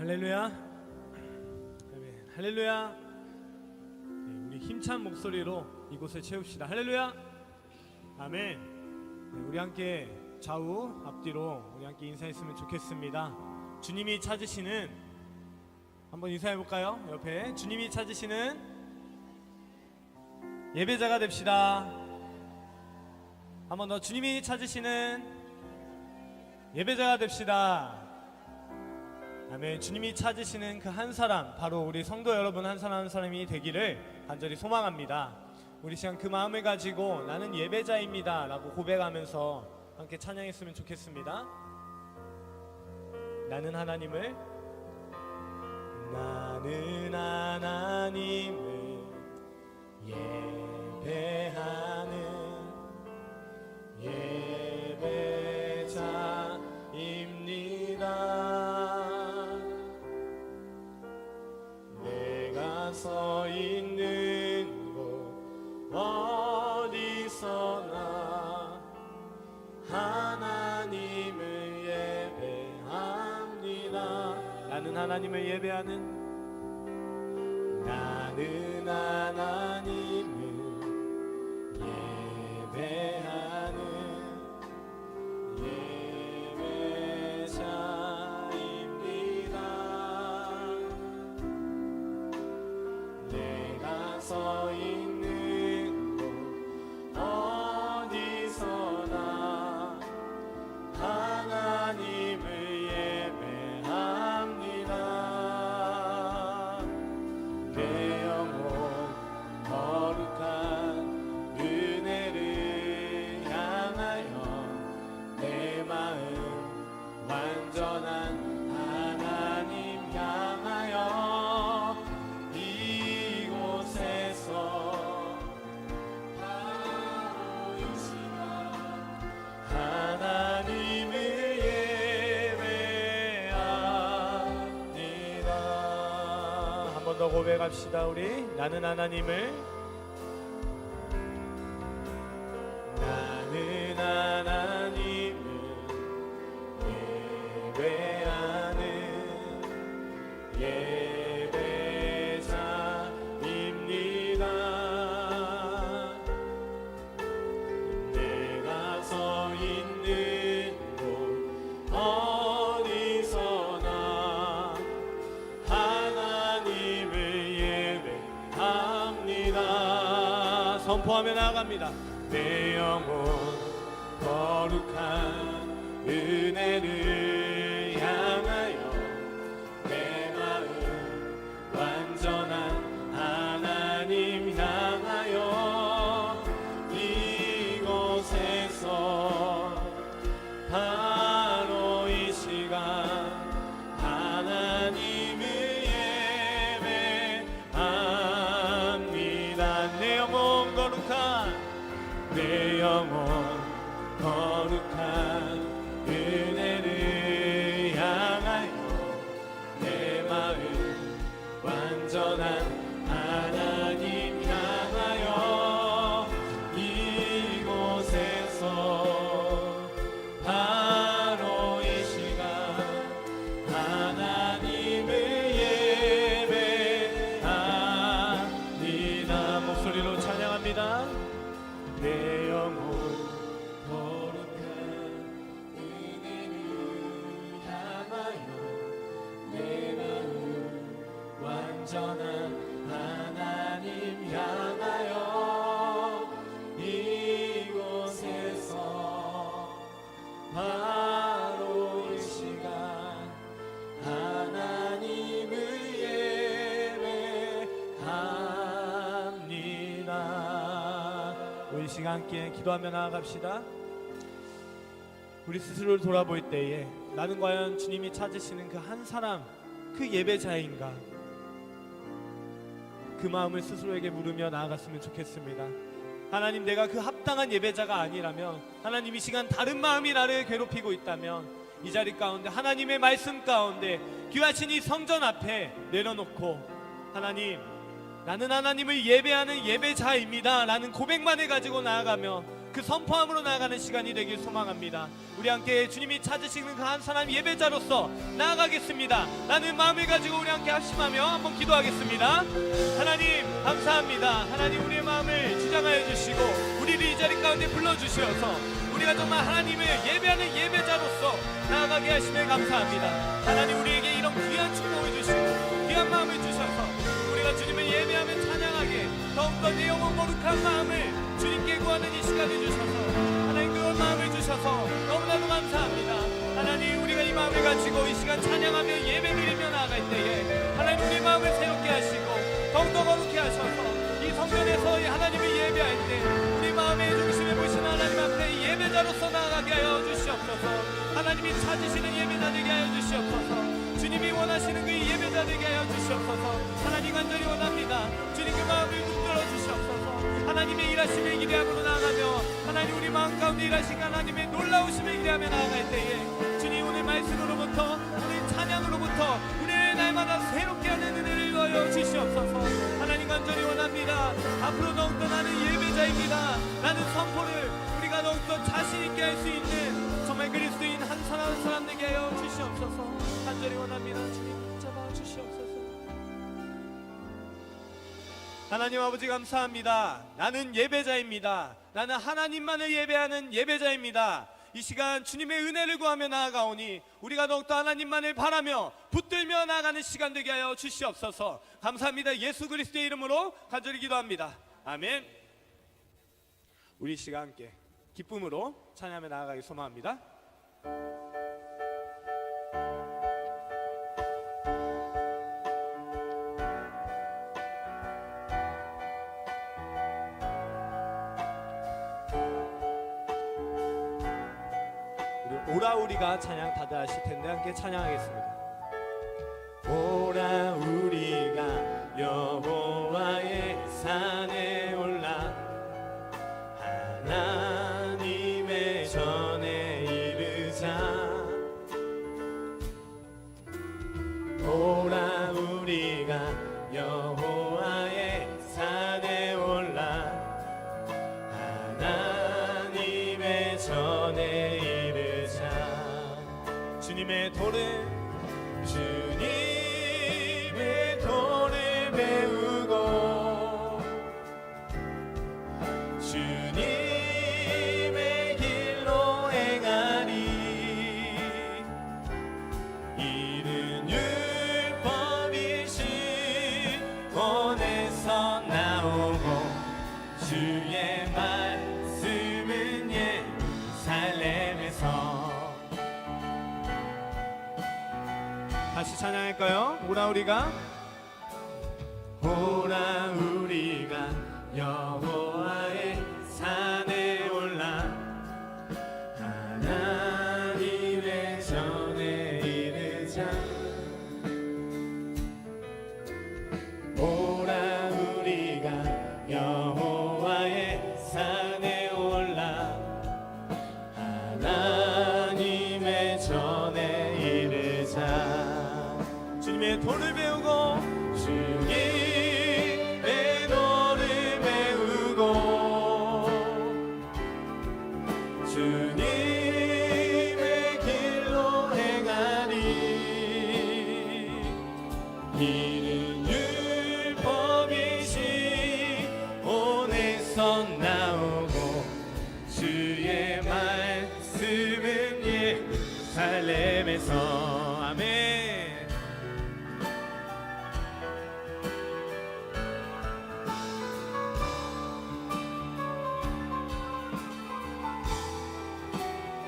할렐루야. 아멘. 할렐루야. 네, 우리 힘찬 목소리로 이곳을 채웁시다. 할렐루야. 아멘. 네, 우리 함께 좌우 앞뒤로 우리 함께 인사했으면 좋겠습니다. 주님이 찾으시는, 한번 인사해볼까요? 옆에 주님이 찾으시는 예배자가 됩시다. 한번 더, 주님이 찾으시는 예배자가 됩시다. 아멘. 주님이 찾으시는 그 한 사람, 바로 우리 성도 여러분 한 사람 한 사람이 되기를 간절히 소망합니다. 우리 시간 그 마음을 가지고 나는 예배자입니다 라고 고백하면서 함께 찬양했으면 좋겠습니다. 나는 하나님을 예배하는 예배자입니다. 내가 서 있는 곳 어디서나 하나님을 예배합니다. 나는 하나님을 예배하는 예배자입니다. 내가 서 있는 곳 어디서나 하나님을 예배합니다. 내 영혼 거룩한 은혜를 향하여 내 마음 완전한 하나님 향하여 이곳에서 바로 이 시간 하나님을 예배합니다. 한 번 더 고백합시다. 우리 나는 하나님을 예배하는 예배자입니다. 내가 서 있는 곳 어디서나 하나님을 예배합니다. 선포하며 나아갑니다. 내 영혼 거룩한 은혜를 향하여 내 마음 완전한 하나님 향하여 이곳에서 바로 이 시간 하나님을 예배합니다. 내 영혼 거룩한 은혜를 향하여 내 마음 완전한 하나님 향하여 이곳에서 바로 이 시간 하나님을 예배합니다. 목소리로 찬양합니다. 내 영혼 거룩한 은혜를 향하여 내 마음 완전한 하나님 향하여 이곳에서 바로 이 시간 하나님을 예배합니다. 우리 시간 함께 기도하며 나아갑시다. 우리 스스로를 돌아볼 때에 나는 과연 주님이 찾으시는 그 한 사람, 그 예배자인가? 그 마음을 스스로에게 물으며 나아갔으면 좋겠습니다. 하나님, 내가 그 합당한 예배자가 아니라면, 하나님 이 시간 다른 마음이 나를 괴롭히고 있다면 이 자리 가운데 하나님의 말씀 가운데 귀하신 이 성전 앞에 내려놓고 하나님, 나는 하나님을 예배하는 예배자입니다 라는 고백만을 가지고 나아가며 그 선포함으로 나아가는 시간이 되길 소망합니다. 우리 함께 주님이 찾으시는 그 한 사람 예배자로서 나아가겠습니다. 라는 마음을 가지고 우리 함께 합심하며 한번 기도하겠습니다. 하나님 감사합니다. 하나님 우리의 마음을 주장하여 주시고 우리를 이 자리 가운데 불러주셔서 우리가 정말 하나님을 예배하는 예배자로서 나아가게 하시면 감사합니다. 하나님 우리에게 이런 귀한 축복을 주시고 귀한 마음을 주셔서 우리가 주님을 예배하며 찬양하게 더욱더 내 영혼 거룩한 마음을 주님께 구하는 이 시간을 주셔서 하나님 그런 마음을 주셔서 너무나도 감사합니다. 하나님 우리가 이 마음을 가지고 이 시간 찬양하며 예배 드리며 나아갈 때에 하나님 우리 마음을 새롭게 하시고 더욱더 거룩해 하셔서 이 성전에서 하나님을 예배할 때 우리 마음의 중심에 보시는 하나님 앞에 예배자로서 나아가게 하여 주시옵소서. 하나님이 찾으시는 예배자 되게 하여 주시옵소서. 주님이 원하시는 그 예배자 되게 하여 주시옵소서. 하나님 간절히 원합니다. 주님 그 마음을 붙들어 주시옵소서. 하나님의 일하심을 기대함으로 나아가며 하나님 우리 마음 가운데 일하신 하나님의 놀라우심을 기대하며 나아갈 때에 주님 오늘 말씀으로부터 오늘 찬양으로부터 우리를 날마다 새롭게 하는 은혜를 더하여 주시옵소서. 하나님 간절히 원합니다. 앞으로 더욱더 나는 예배자입니다 라는 선포를 우리가 더욱더 자신있게 할 수 있는 정말 그리스도인 한 사람 한 사람 되게 하여 주시옵소서. 간절히 원합니다. 주님 잡아 주시옵소서. 하나님 아버지 감사합니다. 나는 예배자입니다. 나는 하나님만을 예배하는 예배자입니다. 이 시간 주님의 은혜를 구하며 나아가오니 우리가 더욱더 하나님만을 바라며 붙들며 나아가는 시간 되게 하여 주시옵소서. 감사합니다. 예수 그리스도의 이름으로 간절히 기도합니다. 아멘. 우리 이 시간 함께 기쁨으로 찬양하며 나아가기 소망합니다. 오라 우리가 찬양 다들 아실 텐데 함께 찬양하겠습니다. 오라 우리가 여호와의 산에 올라 하나님의 전에 이르자. 오라 우리가 여호와의 산에 올라 하나님의 전에 이르자. 주님의 도를 배우고 주님의 길로 행하리. 이는 율법이신 본에서 나오고 주의 말씀은 예루살렘에서. 다시 찬양할까요? 오라 우리가 여호와의 산에 올라 하나님의 전에 이르자. 오라 우리가 여호와의 산에 올라 하나님의 전에 이르자. 주님의 도를 배우고 주님의 도를 배우고 주님의 길로 행하리. 이는 율법이신 본에서 나오고 주의 말씀은 예루살렘에서. 아멘.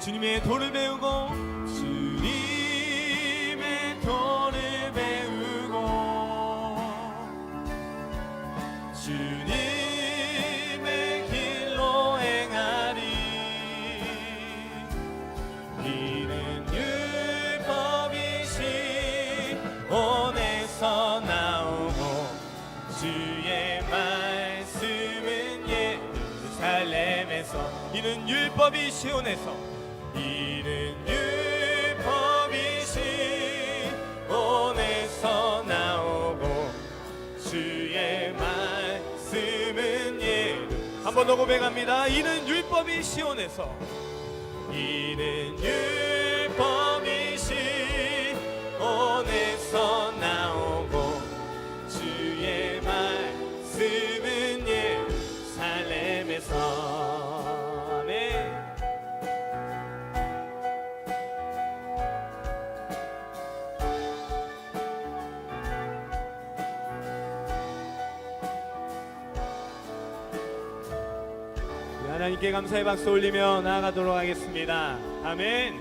주님의 도를 배우고 주님의 도를 배우고 주님의 길로 행하리. 이는 율법이신 본에서 나오고 주의 말씀은 예루살렘에서. 이는 율법이 시온에서. 이는 율법이신 본에서 나오고 주의 말씀은 예루. 한번 번 더 고백합니다. 이는 율법이 시온에서, 이는 율법이 시온에서 나오고 주의 말씀은 예루살렘에서. 아멘. 하나님께 감사의 박수 올리며 나아가도록 하겠습니다. 아멘.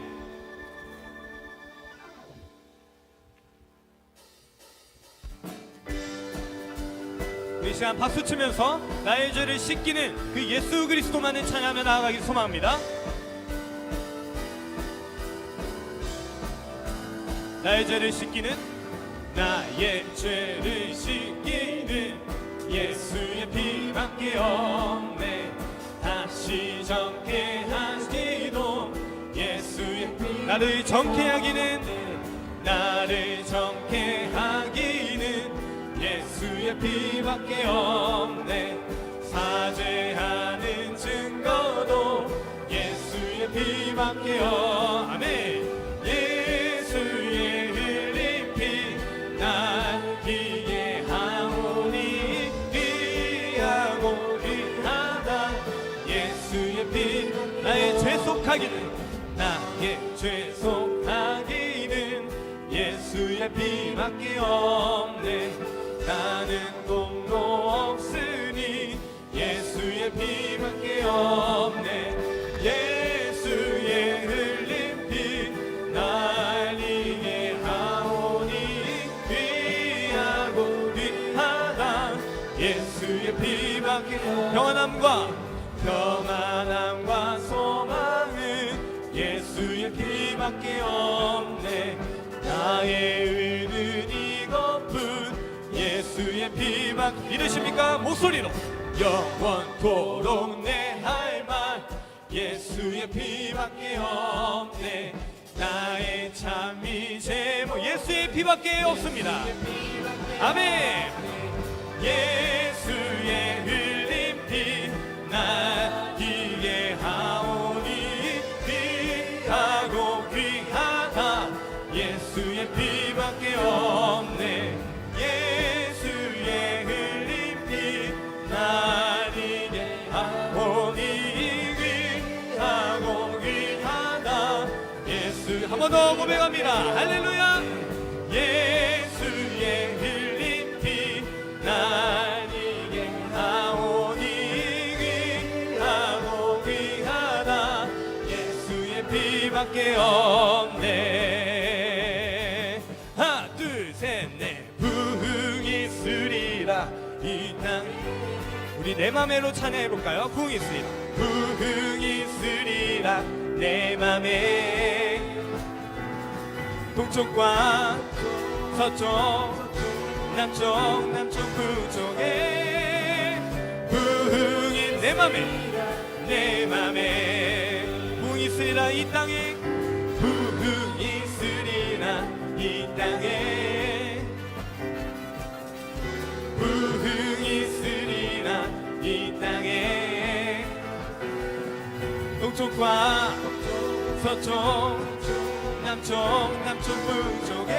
이 시간 박수 치면서 나의 죄를 씻기는 그 예수 그리스도만을 찬양하며 나아가길 소망합니다. 나의 죄를 씻기는, 나의 죄를 씻기는 예수의 피밖에 없네. 다시 정케 하시도 예수의 피, 나를 정케 하기는, 나를 정케 하기는 예수의 피밖에 없네. 사죄하는 증거도 예수의 피밖에 없네. 아멘. 예수의 흘린 피 날 이해하오니, 귀하고 귀하다 예수의 피. 나의 죄 속하기는, 나의 죄 속하기는 예수의 피밖에 없네. 나는 공로 없으니 예수의 피밖에 없네. 예수의 흘린 피 날 이해하오니, 귀하고 귀하다 예수의 피밖에. 평안함과 소망은 예수의 피밖에 없네. 나의 의는 이것뿐 예수의 피밖에. 믿으십니까? 목소리로 영원토록 내 할 말 예수의 피밖에 없네. 나의 참이 제목 예수의 피밖에 없습니다. 아멘. 예수의 흘린 피 날 이해하오니, 귀하고 귀하다 예수의 피밖에 없네. 예수의 흘린 피 날 이해하오니, 귀하고 귀하다 예수. 한 번 더 고백합니다. 할렐루야. 예수의 흘린 피 날 이해하오니, 귀하고 귀하다 예수의 피밖에 없네. 하나 둘 셋 넷. 부흥이 있으리라 이 땅. 우리 내 맘에로 찬양해볼까요? 부흥이 있으리라. 부흥이 있으리라 내 맘에. 동쪽과 서쪽 남쪽 북쪽에 부흥이 내 맘에 부흥이 있으리라 이 땅에. 부흥이 있으리라 이 땅에. 부흥이 있으리라 이 땅에. 동쪽과 서쪽 남쪽 북쪽에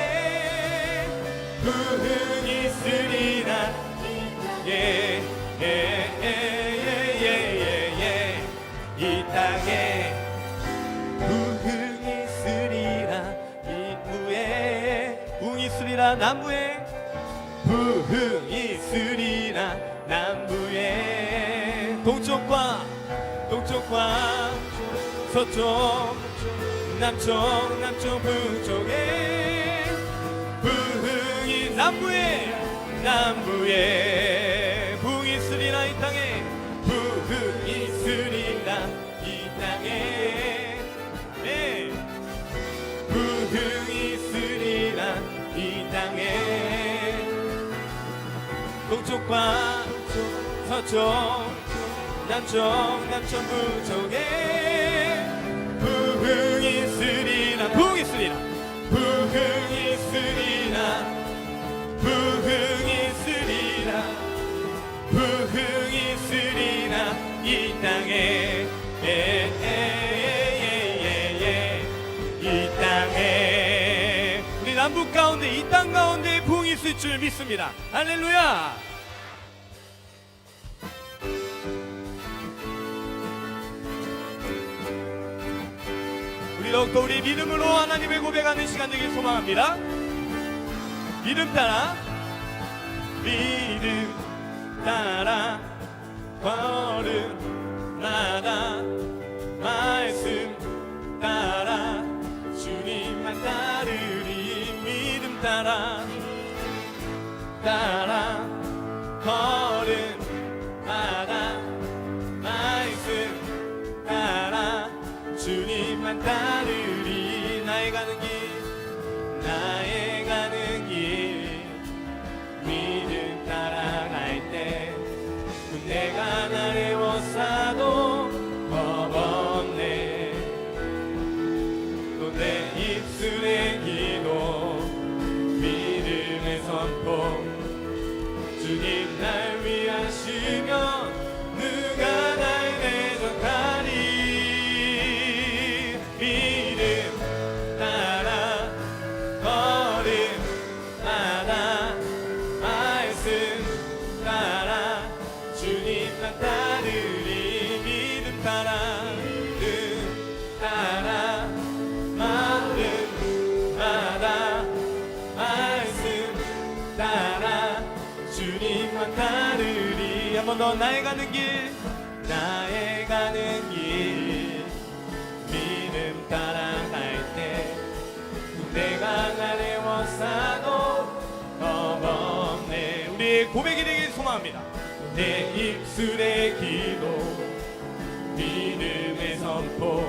부흥이 있으리라. 예, 예, 예, 예, 예, 예. 이 땅에 부흥이 있으리라. 이부에 부흥이 있으리라. 남부에 부흥이 있으리라. 남부에. 동쪽과 서쪽 남쪽 북쪽에 부흥이. 남부에 부흥이 있으리라 이 땅에. 부흥이 있으리라 이 땅에. 네. 부흥이 있으리라 이 땅에. 동쪽과 서쪽 남쪽 북쪽에 부흥이 있으리라. 부흥이 있으리라. 부흥이 있으리라. 부흥이 있으리라. 부흥이 있으리라 이 남북 가운데 이 땅 가운데 부흥이 있을 줄 믿습니다. 할렐루야. 우리 더욱더 우리 믿음으로 하나님의 고백하는 시간 되길 소망합니다. 믿음 따라 믿음 따라 걸음마다 말씀 따라 주님만 따르리. 믿음 따라 걸음마다 말씀 따라 주님만 따르리. 나의 가는 길 믿음 따라갈 때 내가 나래워싸도 겁없네. 또 내 입술의 기도 믿음의 선포 주님 날 위하시며 누가 날 대적하리. 믿음 따라 걸음마다 말씀 따라 주님만 따르리. 믿음 따라 마음마다 말씀 따라 주님만 따르리. 한 번 더 나의 가는 길 믿음 따라갈 때 내가 나래워싸도 겁없네. 우리의 고백이 되길 소망합니다. 내 입술의 기도 믿음의 선포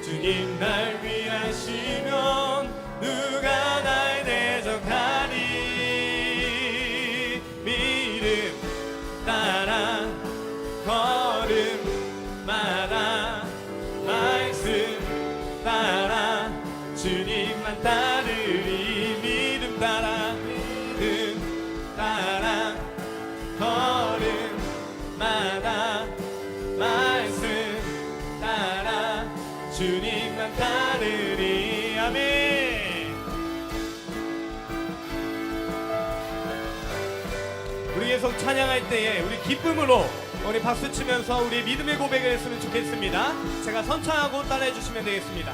주님 날 위하시면 누가 날 대적하리. 믿음 따라 걸음마다 말씀 따라 주님만 따르리. 믿음 따라 걸음마다 말씀 따라 주님만 따르리. 아멘. 우리 계속 찬양할 때에 우리 기쁨으로 우리 박수 치면서 우리 믿음의 고백을 했으면 좋겠습니다. 제가 선창하고 따라해 주시면 되겠습니다.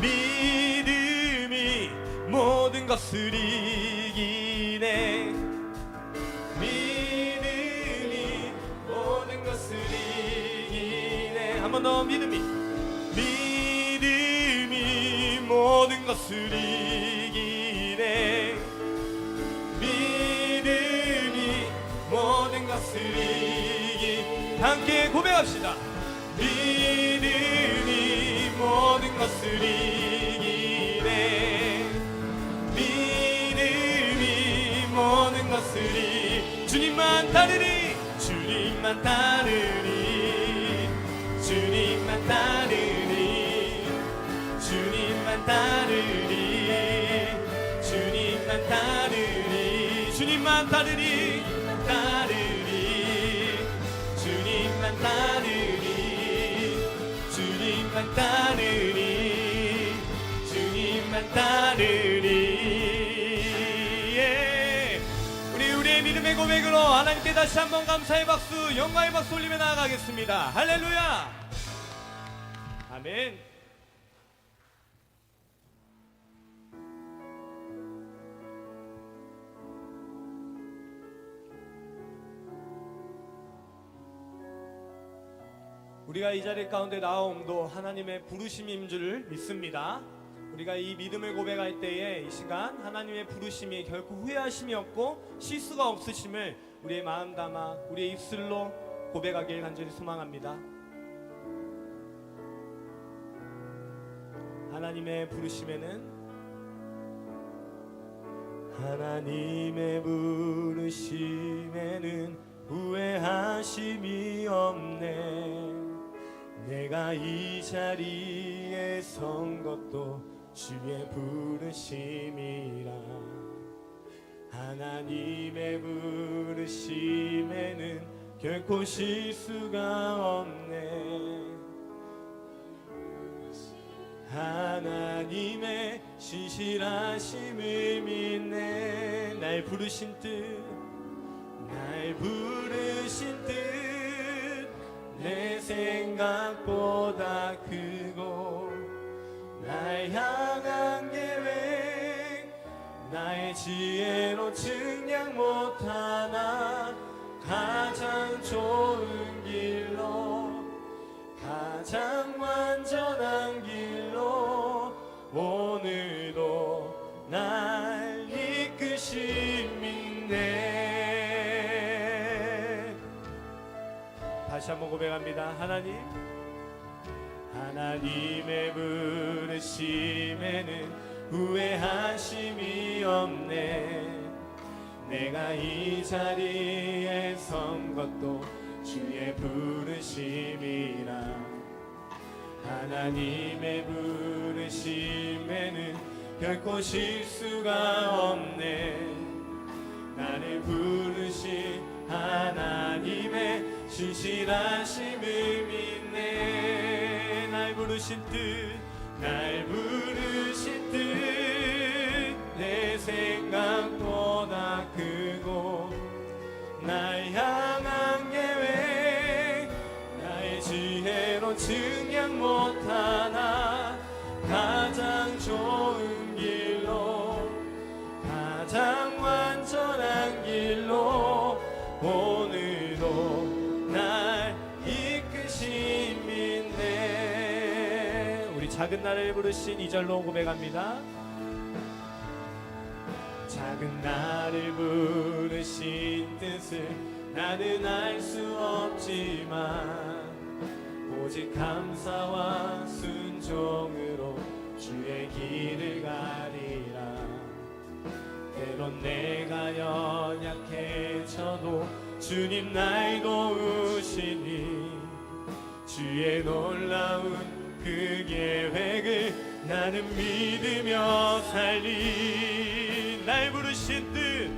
믿음이 모든 것을 이기네. 믿음이 모든 것을 이기네. 한 번 더 믿음이 모든 것을 이기네. 믿음이 모든 것을 이기. 함께 고백합시다. 믿음이 모든 것을 이기네. 믿음이 모든 것을 이기. 주님만 따르리. 주님만 따르리. 주님만 따르리. 주님만 따르리. 주님만 따르리. 주님만 따르리. 주님만 따르리. 주님만 따르리. 주님만 따르리. 예. 우리의 믿음의 고백으로 하나님께 다시 한번 감사의 박수, 영광의 박수 올리며 나아가겠습니다. 할렐루야. 아멘. 우리가 이 자리 가운데 나옴도 하나님의 부르심인 줄 믿습니다. 우리가 이 믿음을 고백할 때에 이 시간 하나님의 부르심이 결코 후회하심이 없고 실수가 없으심을 우리의 마음 담아 우리의 입술로 고백하길 간절히 소망합니다. 하나님의 부르심에는 후회하심이 없네. 내가 이 자리에 선 것도 주의 부르심이라. 하나님의 부르심에는 결코 실수가 없네. 하나님의 신실하심을 믿네. 날 부르신 뜻 내 생각보다 크고 날 향한 계획 나의 지혜로 측량 못하나 가장 좋은 길로 가장 완전한 길로 오늘도 날 이끄심이네. 다시 한번 고백합니다. 하나님의 부르심에는 후회하심이 없네. 내가 이 자리에 선 것도 주의 부르심이라. 하나님의 부르심에는 결코 실수가 없네. 나를 부르신 하나님의 신실하심을 믿네. 날 부르신 뜻 내 생각보다 크고 날 향한 계획 나의 지혜로 측량 못하나 가장 좋은 길로 가장 완전한 길로 오늘도 날 이끄심이네. 우리 작은 나를 부르신 2절로 고백합니다. 작은 나를 부르신 뜻을 나는 알 수 없지만 오직 감사와 순종으로 주의 길을 가리라. 때론 내가 연약해져도 주님 날 도우시니 주의 놀라운 그 계획을 나는 믿으며 살리. 날 부르신 뜻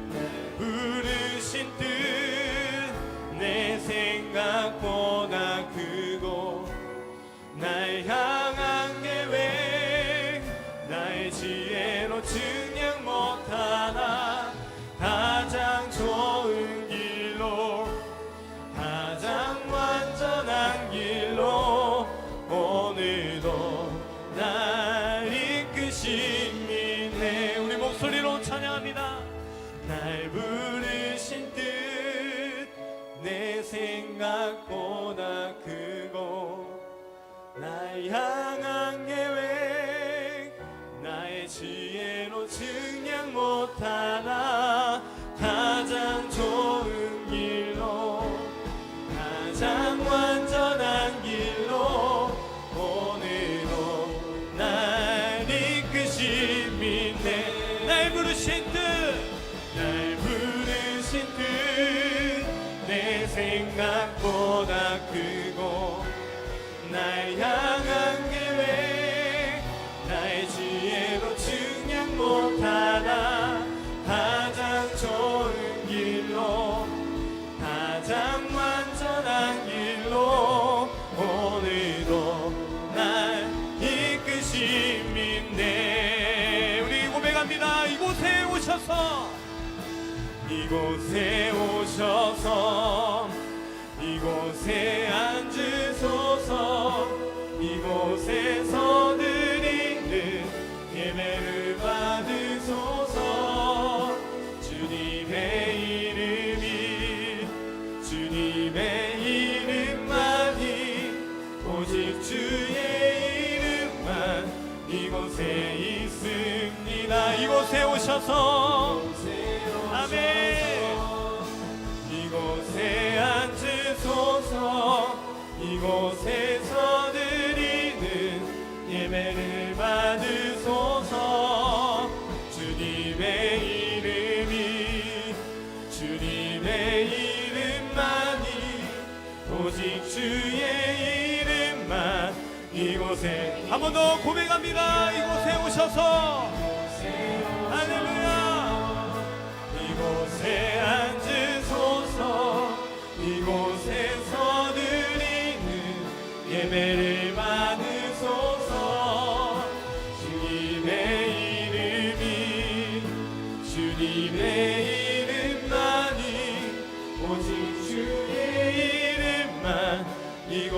내 생각보다 크고 날 향한 계획 나의 지혜로 측량 못하나 가장 좋은 길로 가장 완전한 길로 오늘도 날 이끄심이네. 우리 목소리로 찬양합니다. 날 부르신 뜻 내 생각보다 크고 날 향한 계획 나의 지혜로 측량 못하나 가장 좋은 길로 가장 완전한 길로 오늘도 날 이끄심이네. 날 부르신 뜻 내 생각보다 크고 날 향한 계획 나의 지혜로 측량 못하나 가장 좋은 길로 가장 완전한 길로 오늘도 날 이끄심이네. 우리 고백합니다. 이곳에 오셔서 이곳에 앉으소서. 이곳에서 드리는 예배를 받으소서. 주님의 이름만이 오직 주의 이름만 이곳에 있습니다. 이곳에 오셔서 아멘. 이곳에 앉으소서. 이곳에서 드리는 예배를 받으소서. 주님의 이름만이 오직 주의 이름만 이곳에 한 번 더 고백합니다. 이곳에 오셔서 할렐루야. 이곳에 앉으소서. 이곳에서 드리는 예배를 받으소서.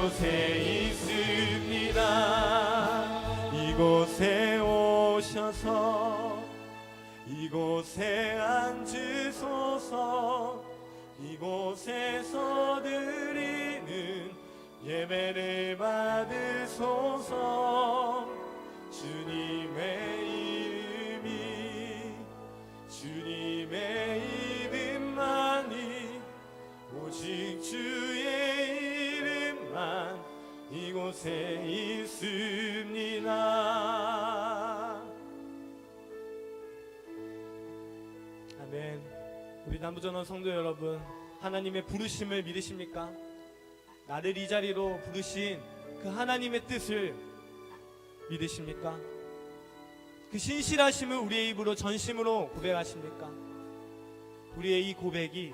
이곳에 있습니다. 이곳에 오셔서 이곳에 앉으소서. 이곳에서 드리는 예배를 받으소서. 주님의 이름만이 오직 주의 이름만 이곳에 있습니다. 아멘. 우리 남부전원 성도 여러분, 하나님의 부르심을 믿으십니까? 나를 이 자리로 부르신 그 하나님의 뜻을 믿으십니까? 그 신실하심을 우리의 입으로 전심으로 고백하십니까? 우리의 이 고백이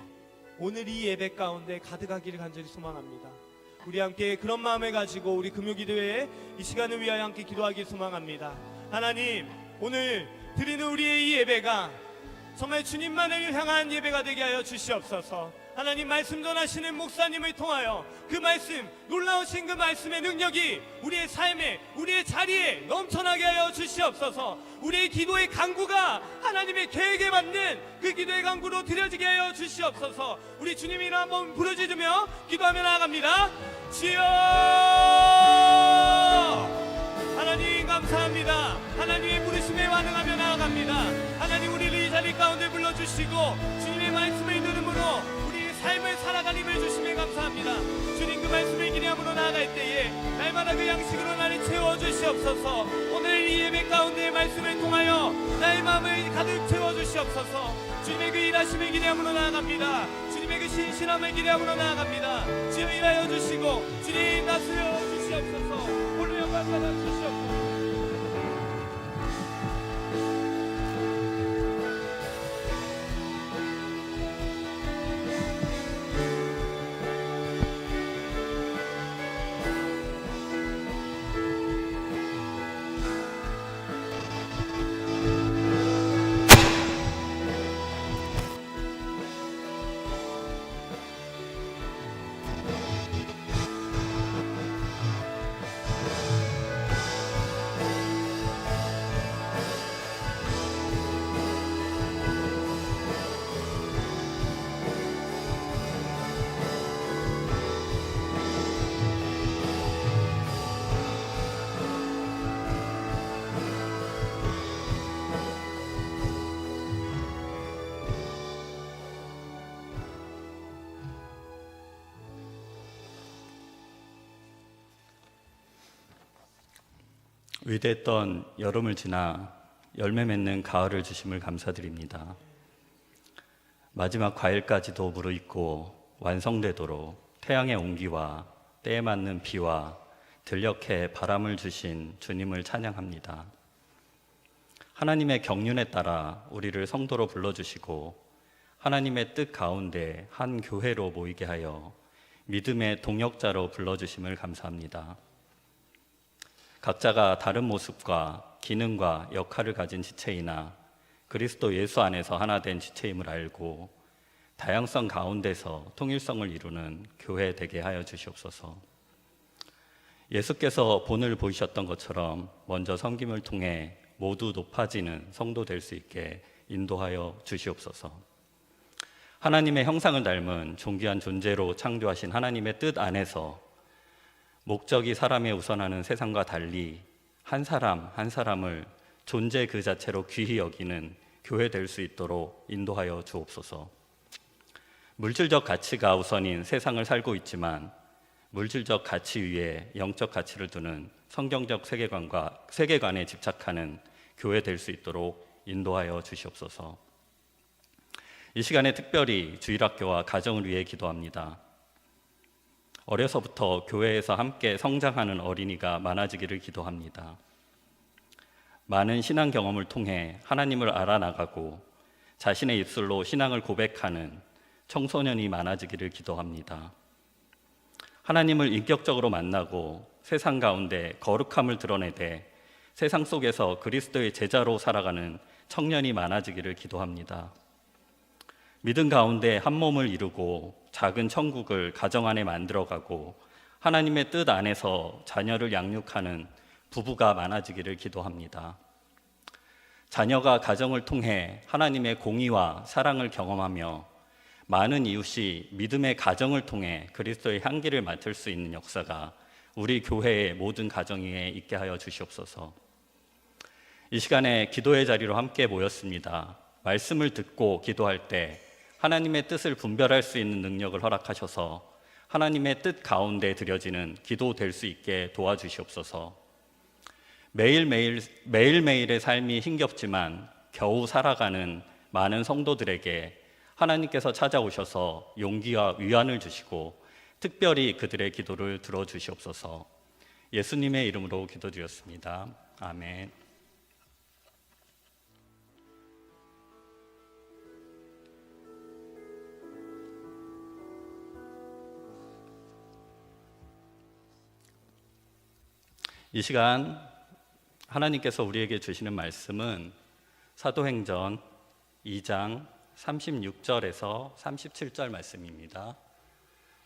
오늘 이 예배 가운데 가득하기를 간절히 소망합니다. 우리 함께 그런 마음을 가지고 우리 금요기도회 이 시간을 위하여 함께 기도하기 소망합니다. 하나님, 오늘 드리는 우리의 이 예배가 정말 주님만을 향한 예배가 되게 하여 주시옵소서. 하나님, 말씀 전하시는 목사님을 통하여 그 말씀, 놀라우신 그 말씀의 능력이 우리의 삶에, 우리의 자리에 넘쳐나게 하여 주시옵소서. 우리의 기도의 간구가 하나님의 계획에 맞는 그 기도의 간구로 드려지게 하여 주시옵소서. 우리 주님 이름 한번 부르짖으며 기도하며 나아갑니다. 주여! 하나님 감사합니다. 하나님의 부르심에 반응하며 나아갑니다. 하나님, 우리를 이 자리 가운데 불러주시고 주님의 말씀을 들음으로 우리의 삶을 살아갈 힘을 주시며 감사합니다. 주님, 그 말씀을 기념으로 나아갈 때에 날마다 그 양식으로 나를 채워주시옵소서. 오늘 이 예배 가운데의 말씀을 통하여 나의 마음을 가득 채워주시옵소서. 주님의 그 일하심을 기념으로 나아갑니다. 주님의 그 신실함을 기념으로 나아갑니다. 주여, 일하여 주시고 주님 다스려 주시옵소서. 홀로 영광 받아 주시옵소서. 위대했던 여름을 지나 열매 맺는 가을을 주심을 감사드립니다. 마지막 과일까지도 무르익고 완성되도록 태양의 온기와 때에 맞는 비와 들녘에 바람을 주신 주님을 찬양합니다. 하나님의 경륜에 따라 우리를 성도로 불러주시고 하나님의 뜻 가운데 한 교회로 모이게 하여 믿음의 동역자로 불러주심을 감사합니다. 각자가 다른 모습과 기능과 역할을 가진 지체이나 그리스도 예수 안에서 하나 된 지체임을 알고 다양성 가운데서 통일성을 이루는 교회 되게 하여 주시옵소서. 예수께서 본을 보이셨던 것처럼 먼저 섬김을 통해 모두 높아지는 성도 될 수 있게 인도하여 주시옵소서. 하나님의 형상을 닮은 존귀한 존재로 창조하신 하나님의 뜻 안에서 목적이 사람에 우선하는 세상과 달리 한 사람 한 사람을 존재 그 자체로 귀히 여기는 교회 될 수 있도록 인도하여 주옵소서. 물질적 가치가 우선인 세상을 살고 있지만 물질적 가치 위에 영적 가치를 두는 성경적 세계관에 집착하는 교회 될 수 있도록 인도하여 주시옵소서. 이 시간에 특별히 주일학교와 가정을 위해 기도합니다. 어려서부터 교회에서 함께 성장하는 어린이가 많아지기를 기도합니다. 많은 신앙 경험을 통해 하나님을 알아나가고 자신의 입술로 신앙을 고백하는 청소년이 많아지기를 기도합니다. 하나님을 인격적으로 만나고 세상 가운데 거룩함을 드러내되 세상 속에서 그리스도의 제자로 살아가는 청년이 많아지기를 기도합니다. 믿음 가운데 한 몸을 이루고 작은 천국을 가정 안에 만들어가고 하나님의 뜻 안에서 자녀를 양육하는 부부가 많아지기를 기도합니다. 자녀가 가정을 통해 하나님의 공의와 사랑을 경험하며 많은 이웃이 믿음의 가정을 통해 그리스도의 향기를 맡을 수 있는 역사가 우리 교회의 모든 가정에 있게 하여 주시옵소서. 이 시간에 기도의 자리로 함께 모였습니다. 말씀을 듣고 기도할 때 하나님의 뜻을 분별할 수 있는 능력을 허락하셔서 하나님의 뜻 가운데 드려지는 기도 될 수 있게 도와주시옵소서. 매일매일의 삶이 힘겹지만 겨우 살아가는 많은 성도들에게 하나님께서 찾아오셔서 용기와 위안을 주시고 특별히 그들의 기도를 들어주시옵소서. 예수님의 이름으로 기도드렸습니다. 아멘. 이 시간 하나님께서 우리에게 주시는 말씀은 사도행전 2장 36절에서 37절 말씀입니다.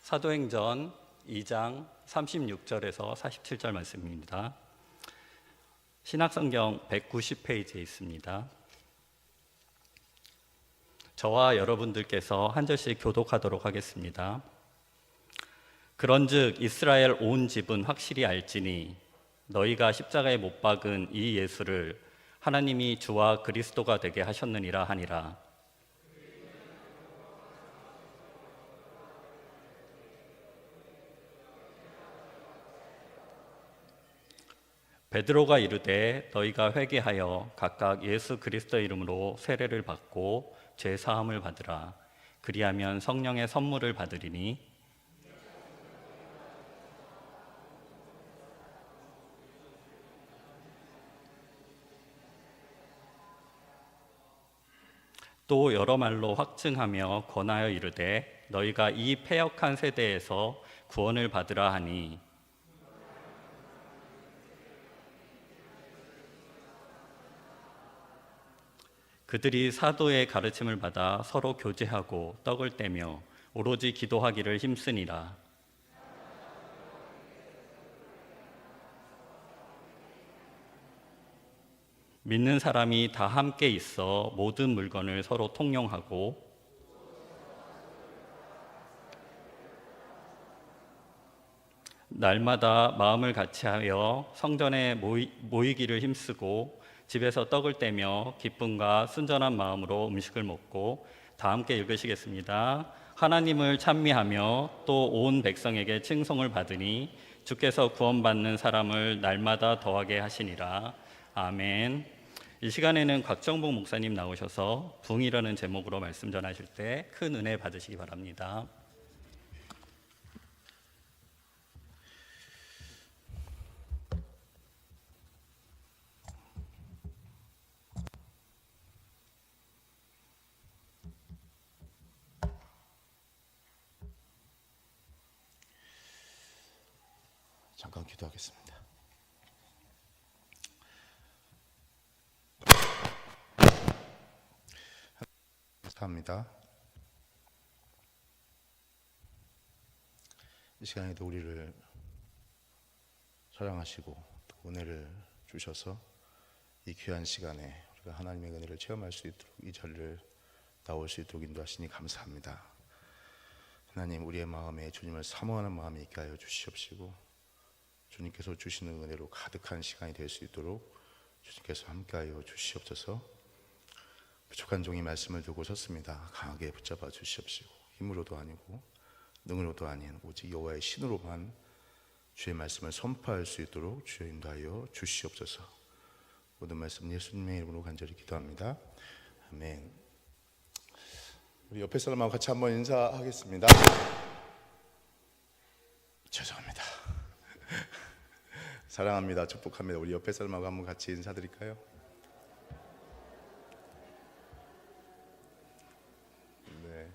사도행전 2장 36절에서 47절 말씀입니다. 신약성경 190페이지에 있습니다. 저와 여러분들께서 한 절씩 교독하도록 하겠습니다. 그런즉 이스라엘 온 집은 확실히 알지니 너희가 십자가에 못 박은 이 예수를 하나님이 주와 그리스도가 되게 하셨느니라 하니라. 베드로가 이르되 너희가 회개하여 각각 예수 그리스도의 이름으로 세례를 받고 죄 사함을 받으라. 그리하면 성령의 선물을 받으리니 또 여러 말로 확증하며 권하여 이르되 너희가 이 패역한 세대에서 구원을 받으라 하니 그들이 사도의 가르침을 받아 서로 교제하고 떡을 떼며 오로지 기도하기를 힘쓰니라. 믿는 사람이 다 함께 있어 모든 물건을 서로 통용하고 날마다 마음을 같이하여 성전에 모이기를 힘쓰고 집에서 떡을 떼며 기쁨과 순전한 마음으로 음식을 먹고 다 함께 읽으시겠습니다. 하나님을 찬미하며 또 온 백성에게 칭송을 받으니 주께서 구원받는 사람을 날마다 더하게 하시니라. 아멘. 이 시간에는 곽정복 목사님 나오셔서 붕이라는 제목으로 말씀 전하실 때 큰 은혜 받으시기 바랍니다. 잠깐 기도하겠습니다. 감사합니다. 이 시간에도 우리를 사랑하시고 또 은혜를 주셔서 이 귀한 시간에 우리가 하나님의 은혜를 체험할 수 있도록 이 자리를 나올 수 있도록 인도하시니 감사합니다. 하나님, 우리의 마음에 주님을 사모하는 마음이 있게 하여 주시옵시고 주님께서 주시는 은혜로 가득한 시간이 될 수 있도록 주님께서 함께하여 주시옵소서. 부족한 종이 말씀을 두고 섰습니다. 강하게 붙잡아 주시옵시고 힘으로도 아니고 능으로도 아닌 오직 여호와의 신으로만 주의 말씀을 선포할 수 있도록 주여 인도하여 주시옵소서. 모든 말씀 예수님의 이름으로 간절히 기도합니다. 아멘. 우리 옆에 사람하고 같이 한번 인사하겠습니다. 죄송합니다. 사랑합니다. 축복합니다. 우리 옆에 사람하고 한번 같이 인사드릴까요? 네.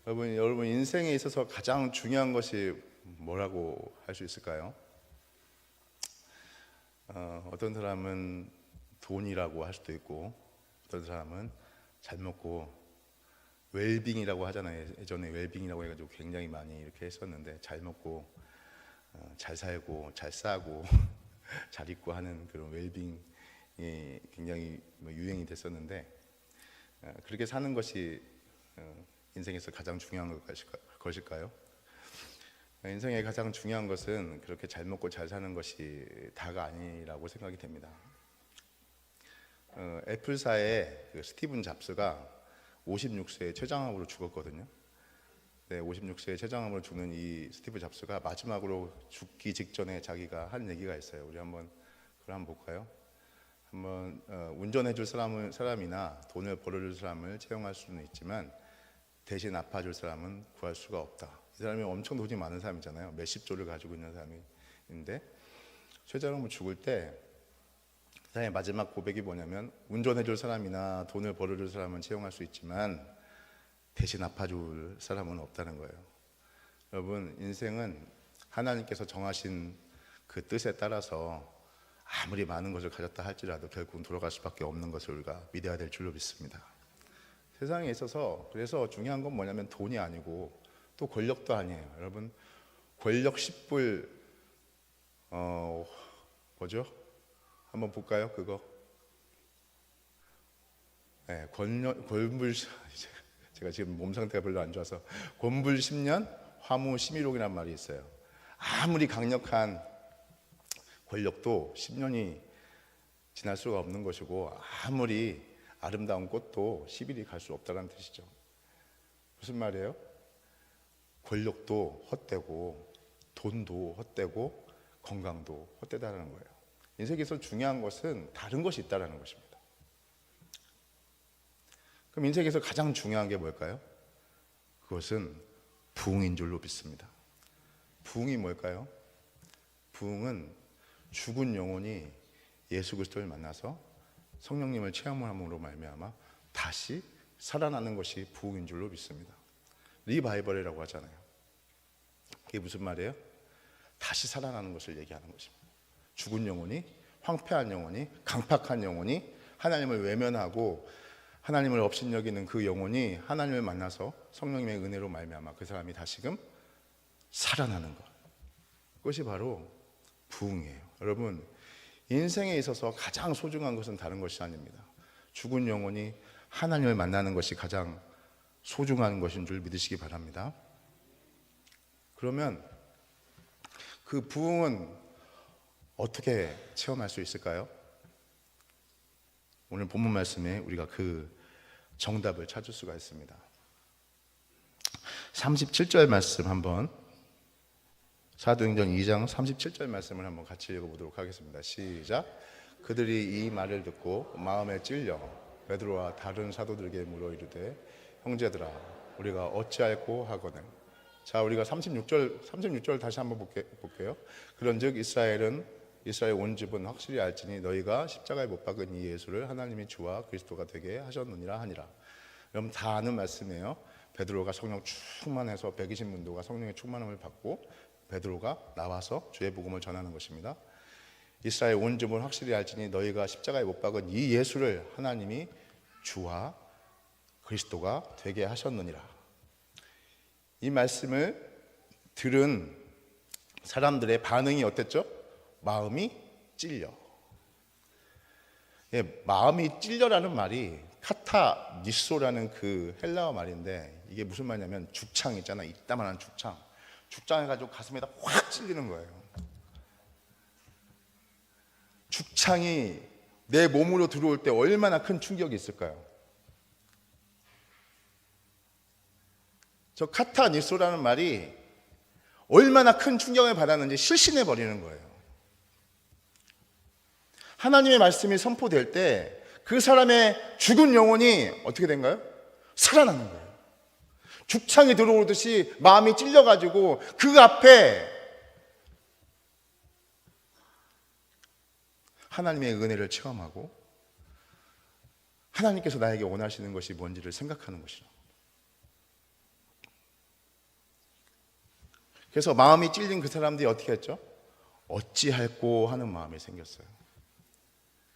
여러분 인생에 있어서 가장 중요한 것이 뭐라고 할 수 있을까요? 어떤 사람은 돈이라고 할 수도 있고, 어떤 사람은 잘 먹고 웰빙이라고 하잖아요. 예전에 웰빙이라고 해가지고 굉장히 많이 이렇게 했었는데, 잘 먹고 잘 살고 잘 싸고 잘 입고 하는 그런 웰빙이 굉장히 유행이 됐었는데, 그렇게 사는 것이 인생에서 가장 중요한 것일까요? 인생의 가장 중요한 것은 그렇게 잘 먹고 잘 사는 것이 다가 아니라고 생각이 됩니다. 애플사의 그 스티븐 잡스가 56세에 췌장암으로 죽었거든요. 네, 56세에 췌장암으로 죽는 이 스티브 잡스가 마지막으로 죽기 직전에 자기가 한 얘기가 있어요. 우리 한번 그걸 한번 볼까요? 한번 운전해줄 사람이나 돈을 벌어줄 사람을 채용할 수는 있지만 대신 아파줄 사람은 구할 수가 없다. 이 사람이 엄청 돈이 많은 사람이잖아요. 몇십 조를 가지고 있는 사람인데, 췌장암으로 죽을 때 그 사람의 마지막 고백이 뭐냐면, 운전해줄 사람이나 돈을 벌어줄 사람은 채용할 수 있지만 대신 아파줄 사람은 없다는 거예요. 여러분, 인생은 하나님께서 정하신 그 뜻에 따라서 아무리 많은 것을 가졌다 할지라도 결국은 돌아갈 수밖에 없는 것을 우리가 믿어야 될 줄로 믿습니다. 세상에 있어서 그래서 중요한 건 뭐냐면 돈이 아니고 또 권력도 아니에요. 여러분, 권력 10불 뭐죠? 한번 볼까요? 그거. 네, 권불, 제가 지금 몸 상태가 별로 안 좋아서, 권불 10년 화무 11옥이라는 말이 있어요. 아무리 강력한 권력도 10년이 지날 수가 없는 것이고, 아무리 아름다운 꽃도 10일이 갈 수 없다는 뜻이죠. 무슨 말이에요? 권력도 헛되고 돈도 헛되고 건강도 헛되다는 거예요. 인생에서 중요한 것은 다른 것이 있다는 것입니다. 그럼 인생에서 가장 중요한 게 뭘까요? 그것은 부흥인 줄로 믿습니다. 부흥이 뭘까요? 부흥은 죽은 영혼이 예수 그리스도를 만나서 성령님을 체험함으로 말미암아 다시 살아나는 것이 부흥인 줄로 믿습니다. 리바이벌이라고 하잖아요. 그게 무슨 말이에요? 다시 살아나는 것을 얘기하는 것입니다. 죽은 영혼이, 황폐한 영혼이, 강팍한 영혼이 하나님을 외면하고 하나님을 업신여기는 그 영혼이 하나님을 만나서 성령님의 은혜로 말미암아 그 사람이 다시금 살아나는 것, 그것이 바로 부흥이에요. 여러분, 인생에 있어서 가장 소중한 것은 다른 것이 아닙니다. 죽은 영혼이 하나님을 만나는 것이 가장 소중한 것인 줄 믿으시기 바랍니다. 그러면 그 부흥은 어떻게 체험할 수 있을까요? 오늘 본문 말씀에 우리가 그 정답을 찾을 수가 있습니다. 37절 말씀 한번, 사도행전 2장 37절 말씀을 한번 같이 읽어보도록 하겠습니다. 시작. 그들이 이 말을 듣고 마음에 찔려 베드로와 다른 사도들에게 물어 이르되, 형제들아, 우리가 어찌할꼬 하거늘. 자, 우리가 36절 다시 한번 볼게요. 그런즉 이스라엘 온 집은 확실히 알지니 너희가 십자가에 못 박은 이 예수를 하나님이 주와 그리스도가 되게 하셨느니라 하니라. 여러분 다 아는 말씀이에요. 베드로가 성령 충만해서 120문도가 성령의 충만함을 받고 베드로가 나와서 주의 복음을 전하는 것입니다. 이스라엘 온 집은 확실히 알지니 너희가 십자가에 못 박은 이 예수를 하나님이 주와 그리스도가 되게 하셨느니라. 이 말씀을 들은 사람들의 반응이 어땠죠? 마음이 찔려. 예, 마음이 찔려라는 말이 카타니소라는 그 헬라어 말인데, 이게 무슨 말이냐면 죽창 있잖아, 이따만한 죽창. 죽창해가지고 가슴에다 확 찔리는 거예요. 죽창이 내 몸으로 들어올 때 얼마나 큰 충격이 있을까요? 저 카타니소라는 말이 얼마나 큰 충격을 받았는지 실신해 버리는 거예요. 하나님의 말씀이 선포될 때 그 사람의 죽은 영혼이 어떻게 된가요? 살아나는 거예요. 죽창이 들어오듯이 마음이 찔려가지고 그 앞에 하나님의 은혜를 체험하고 하나님께서 나에게 원하시는 것이 뭔지를 생각하는 것이죠. 그래서 마음이 찔린 그 사람들이 어떻게 했죠? 어찌할꼬 하는 마음이 생겼어요.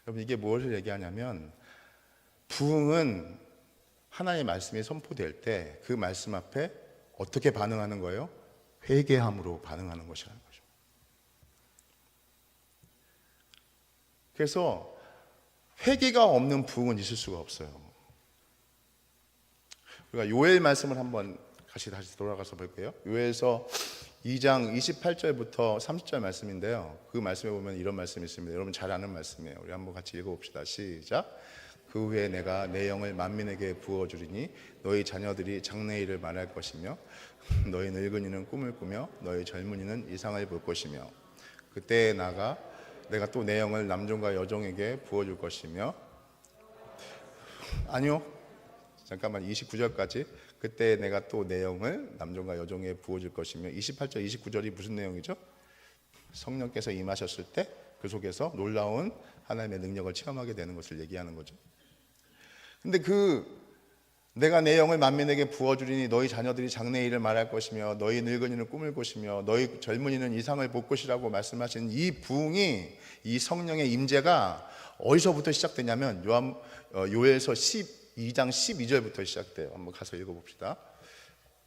여러분, 이게 무엇을 얘기하냐면, 부흥은, 부흥은 하나님의 말씀이 선포될 때 그 사람의 죽은 영혼이 하나님의 말씀이 선포될 때 그 말씀 앞에 어떻게 반응하는 거예요? 회개함으로 반응하는 것이라는 거죠. 그래서 회개가 없는 부흥은 있을 수가 없어요. 우리가 요엘 말씀을 한번 다시 돌아가서 볼게요. 요엘서 2장 28절부터 30절 말씀인데요. 그 말씀에 보면 이런 말씀이 있습니다. 여러분 잘 아는 말씀이에요. 우리 한번 같이 읽어봅시다. 시작. 그 후에 내가 내 영을 만민에게 부어주리니 너희 자녀들이 장래일을 말할 것이며 너희 늙은이는 꿈을 꾸며 너희 젊은이는 이상을 볼 것이며 그때에 내가 또 내 영을 남종과 여종에게 부어줄 것이며 아니요 잠깐만 29절까지 그때 내가 또 내 영을 남종과 여종에 부어줄 것이며 28절 29절이 무슨 내용이죠? 성령께서 임하셨을 때 그 속에서 놀라운 하나님의 능력을 체험하게 되는 것을 얘기하는 거죠. 근데 내가 내 영을 만민에게 부어주리니 너희 자녀들이 장래일을 말할 것이며 너희 늙은이는 꿈을 것이며 너희 젊은이는 이상을 볼 것이라고 말씀하신 이 부흥이 이 성령의 임재가 어디서부터 시작되냐면 요엘서 12장 12절부터 시작돼요. 한번 가서 읽어봅시다.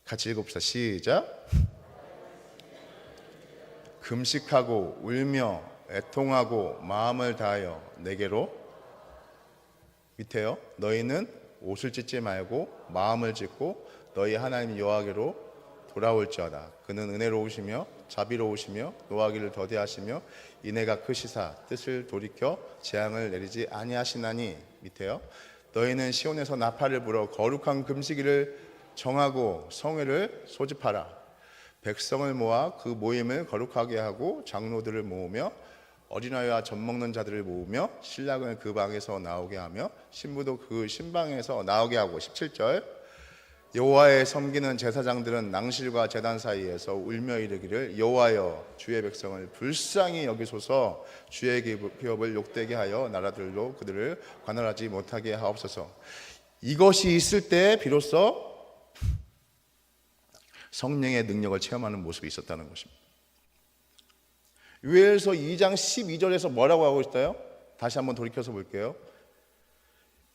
같이 읽어봅시다. 시작. 금식하고 울며 애통하고 마음을 다하여 내게로 밑에요. 너희는 옷을 찢지 말고 마음을 찢고 너희 하나님 여호와께로 돌아올지어다. 그는 은혜로우시며 자비로우시며 노하기를 더디하시며 인애가 크시사 뜻을 돌이켜 재앙을 내리지 아니하시나니 밑에요. 너희는 시온에서 나팔을 불어 거룩한 금식일을 정하고 성회를 소집하라. 백성을 모아 그 모임을 거룩하게 하고 장로들을 모으며 어린아이와 젖 먹는 자들을 모으며 신랑을 그 방에서 나오게 하며 신부도 그 신방에서 나오게 하고 17절 여호와의 섬기는 제사장들은 낭실과 제단 사이에서 울며 이르기를 여호와여 주의 백성을 불쌍히 여기소서 주의 기업을 욕되게 하여 나라들로 그들을 관할하지 못하게 하옵소서. 이것이 있을 때 비로소 성령의 능력을 체험하는 모습이 있었다는 것입니다. 요엘서 2장 12절에서 뭐라고 하고 있어요? 다시 한번 돌이켜서 볼게요.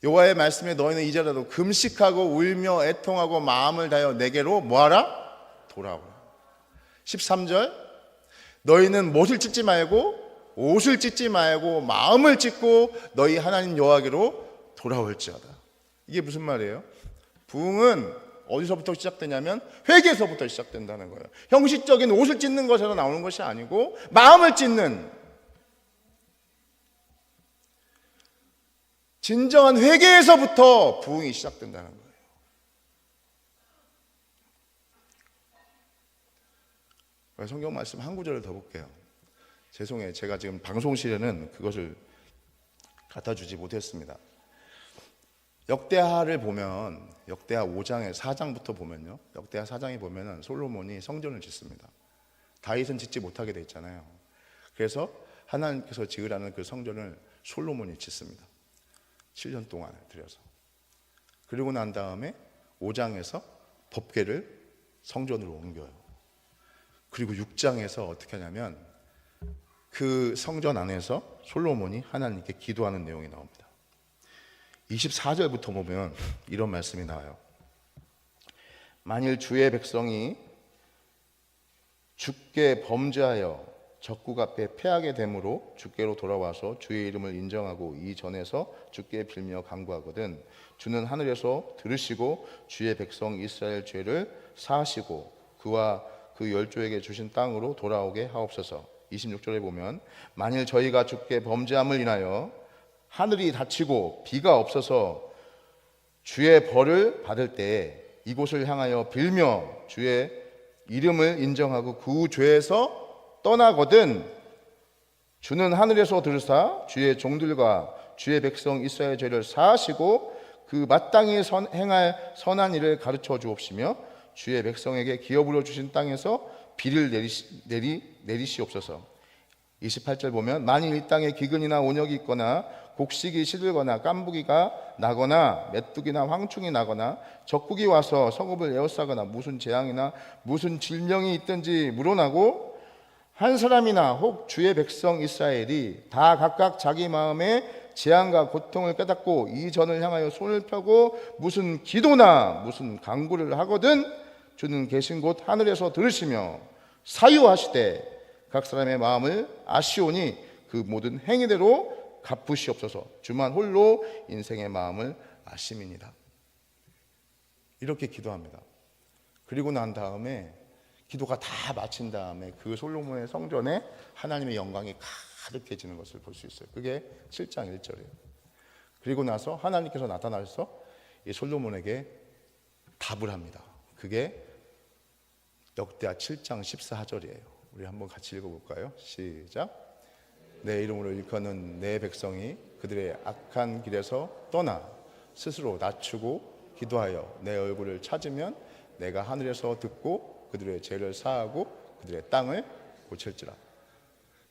여호와의 말씀에 너희는 이제라도 금식하고 울며 애통하고 마음을 다하여 내게로 뭐하라? 돌아오라. 13절 너희는 못을 찢지 말고 옷을 찢지 말고 마음을 찢고 너희 하나님 여호와께로 돌아올지어다. 이게 무슨 말이에요? 부흥은 어디서부터 시작되냐면 회개에서부터 시작된다는 거예요. 형식적인 옷을 찢는 것에서 나오는 것이 아니고 마음을 찢는 진정한 회개에서부터 부흥이 시작된다는 거예요. 성경 말씀 한 구절을 더 볼게요. 죄송해요. 제가 지금 방송실에는 그것을 갖다 주지 못했습니다. 역대하를 보면 역대하 5장에 4장부터 보면요. 역대하 4장에 보면은 솔로몬이 성전을 짓습니다. 다윗은 짓지 못하게 돼 있잖아요. 그래서 하나님께서 지으라는 그 성전을 솔로몬이 짓습니다. 7년 동안 들여서. 그리고 난 다음에 5장에서 법궤를 성전으로 옮겨요. 그리고 6장에서 어떻게 하냐면 그 성전 안에서 솔로몬이 하나님께 기도하는 내용이 나옵니다. 24절부터 보면 이런 말씀이 나와요. 만일 주의 백성이 주께 범죄하여 적국 앞에 패하게 되므로 주께로 돌아와서 주의 이름을 인정하고 이 전에서 주께 빌며 간구하거든 주는 하늘에서 들으시고 주의 백성 이스라엘 죄를 사하시고 그와 그 열조에게 주신 땅으로 돌아오게 하옵소서. 26절에 보면 만일 저희가 주께 범죄함을 인하여 하늘이 닫히고 비가 없어서 주의 벌을 받을 때 이곳을 향하여 빌며 주의 이름을 인정하고 그 죄에서 떠나거든 주는 하늘에서 들으사 주의 종들과 주의 백성 이스라엘 죄를 사하시고 그 마땅히 행할 선한 일을 가르쳐 주옵시며 주의 백성에게 기업으로 주신 땅에서 비를 내리시옵소서. 28절 보면 만일 이 땅에 기근이나 온역이 있거나 곡식이 시들거나 깐부기가 나거나 메뚜기나 황충이 나거나 적국이 와서 성읍을 에워싸거나 무슨 재앙이나 무슨 질병이 있든지 물어나고 한 사람이나 혹 주의 백성 이스라엘이 다 각각 자기 마음에 재앙과 고통을 깨닫고 이 전을 향하여 손을 펴고 무슨 기도나 무슨 간구를 하거든 주는 계신 곳 하늘에서 들으시며 사유하시되 각 사람의 마음을 아시오니 그 모든 행위대로 갚으시옵소서. 주만 홀로 인생의 마음을 아심이니라. 이렇게 기도합니다. 그리고 난 다음에 기도가 다 마친 다음에 그 솔로몬의 성전에 하나님의 영광이 가득해지는 것을 볼 수 있어요. 그게 7장 1절이에요. 그리고 나서 하나님께서 나타나셔서 이 솔로몬에게 답을 합니다. 그게 역대하 7장 14절이에요. 우리 한번 같이 읽어볼까요? 시작. 내 이름으로 일컫는 내 백성이 그들의 악한 길에서 떠나 스스로 낮추고 기도하여 내 얼굴을 찾으면 내가 하늘에서 듣고 그들의 죄를 사하고 그들의 땅을 고칠지라.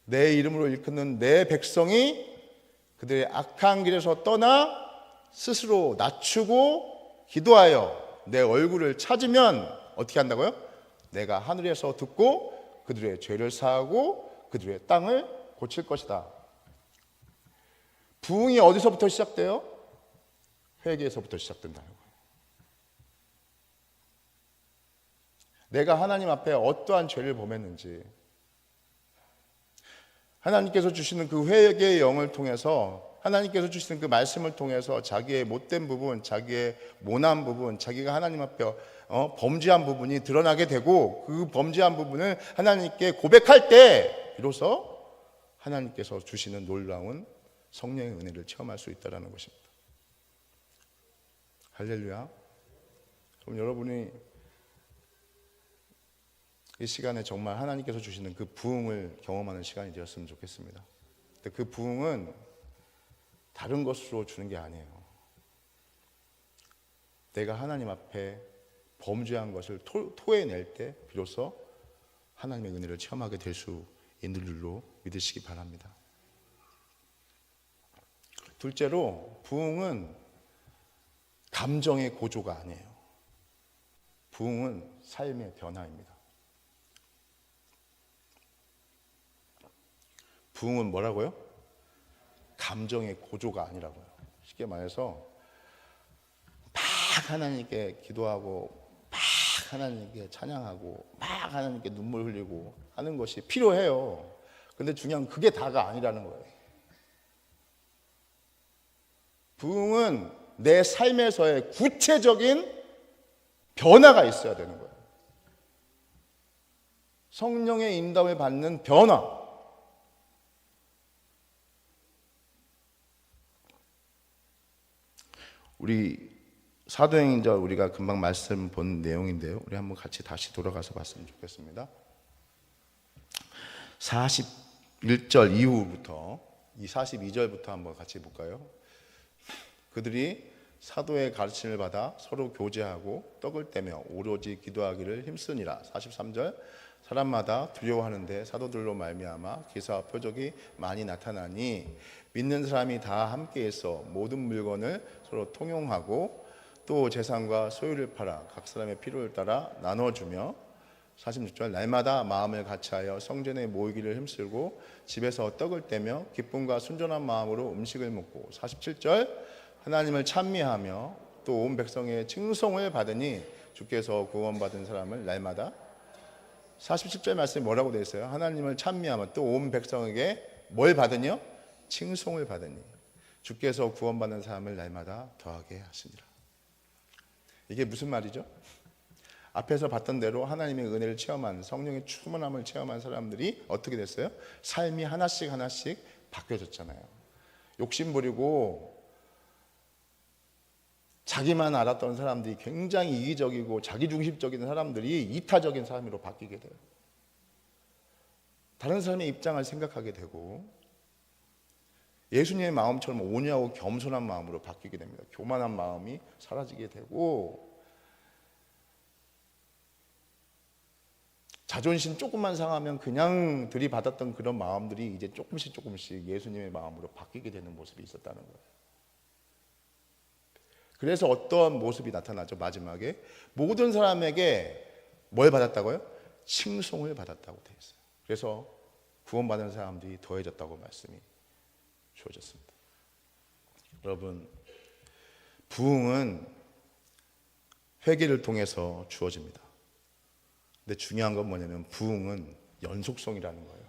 내 이름으로 일컫는 내 백성이 그들의 악한 길에서 떠나 스스로 낮추고 기도하여 내 얼굴을 찾으면 어떻게 한다고요? 내가 하늘에서 듣고 그들의 죄를 사하고 그들의 땅을 고칠 것이다. 부흥이 어디서부터 시작돼요? 회개에서부터 시작된다는 거예요. 내가 하나님 앞에 어떠한 죄를 범했는지 하나님께서 주시는 그 회개의 영을 통해서 하나님께서 주시는 그 말씀을 통해서 자기의 못된 부분, 자기의 모난 부분, 자기가 하나님 앞에 범죄한 부분이 드러나게 되고 그 범죄한 부분을 하나님께 고백할 때 비로소 하나님께서 주시는 놀라운 성령의 은혜를 체험할 수 있다는 것입니다. 할렐루야. 그럼 여러분이 이 시간에 정말 하나님께서 주시는 그 부흥을 경험하는 시간이 되었으면 좋겠습니다. 근데 그 부흥은 다른 것으로 주는 게 아니에요. 내가 하나님 앞에 범죄한 것을 토해낼 때 비로소 하나님의 은혜를 체험하게 될 수 있는 줄로 믿으시기 바랍니다. 둘째로 부흥은 감정의 고조가 아니에요. 부흥은 삶의 변화입니다. 부흥은 뭐라고요? 감정의 고조가 아니라고요. 쉽게 말해서 막 하나님께 기도하고 막 하나님께 찬양하고 막 하나님께 눈물 흘리고 하는 것이 필요해요. 근데 중요한 건 그게 다가 아니라는 거예요. 부흥은 내 삶에서의 구체적인 변화가 있어야 되는 거예요. 성령의 인도를 받는 변화. 우리 사도행전 우리가 금방 말씀 본 내용인데요. 우리 한번 같이 다시 돌아가서 봤으면 좋겠습니다. 41절 이후부터 이 42절부터 한번 같이 볼까요? 그들이 사도의 가르침을 받아 서로 교제하고 떡을 떼며 오로지 기도하기를 힘쓰니라. 43절 사람마다 두려워하는데 사도들로 말미암아 기사와 표적이 많이 나타나니 믿는 사람이 다 함께해서 모든 물건을 서로 통용하고 또 재산과 소유를 팔아 각 사람의 필요를 따라 나눠주며 46절 날마다 마음을 같이하여 성전에 모이기를 힘쓰고 집에서 떡을 떼며 기쁨과 순전한 마음으로 음식을 먹고 47절 하나님을 찬미하며 또 온 백성의 칭송을 받으니 주께서 구원받은 사람을 날마다 47절 말씀이 뭐라고 되어 있어요? 하나님을 찬미하며 또 온 백성에게 뭘 받으뇨? 칭송을 받으니 주께서 구원받는 사람을 날마다 더하게 하시니라. 이게 무슨 말이죠? 앞에서 봤던 대로 하나님의 은혜를 체험한 성령의 충만함을 체험한 사람들이 어떻게 됐어요? 삶이 하나씩 하나씩 바뀌어졌잖아요. 욕심 부리고 자기만 알았던 사람들이 굉장히 이기적이고 자기중심적인 사람들이 이타적인 삶으로 바뀌게 돼요. 다른 사람의 입장을 생각하게 되고 예수님의 마음처럼 온유하고 겸손한 마음으로 바뀌게 됩니다. 교만한 마음이 사라지게 되고 자존심 조금만 상하면 그냥 들이받았던 그런 마음들이 이제 조금씩 예수님의 마음으로 바뀌게 되는 모습이 있었다는 거예요. 그래서 어떤 모습이 나타나죠? 마지막에 모든 사람에게 뭘 받았다고요? 칭송을 받았다고 되어 있어요. 그래서 구원받은 사람들이 더해졌다고 말씀이 주어졌습니다. 여러분, 부흥은 회개를 통해서 주어집니다. 근데 중요한 건 뭐냐면 부흥은 연속성이라는 거예요.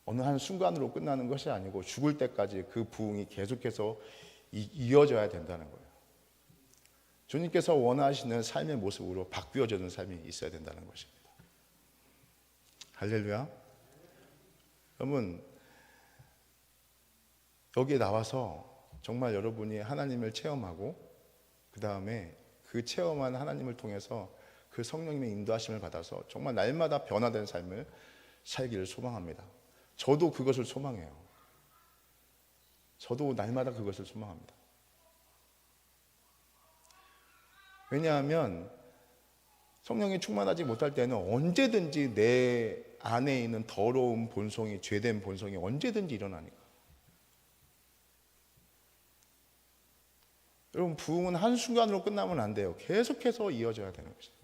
어느 한 순간으로 끝나는 것이 아니고 죽을 때까지 그 부흥이 계속해서 이어져야 된다는 거예요. 주님께서 원하시는 삶의 모습으로 바뀌어지는 삶이 있어야 된다는 것입니다. 할렐루야. 여러분, 여기에 나와서 정말 여러분이 하나님을 체험하고 그 다음에 그 체험한 하나님을 통해서 그 성령님의 인도하심을 받아서 정말 날마다 변화된 삶을 살기를 소망합니다. 저도 그것을 소망해요. 저도 날마다 그것을 소망합니다. 왜냐하면 성령이 충만하지 못할 때는 언제든지 내 안에 있는 더러운 본성이, 죄된 본성이 언제든지 일어나니까. 여러분, 부흥은 한순간으로 끝나면 안 돼요. 계속해서 이어져야 되는 것이에요.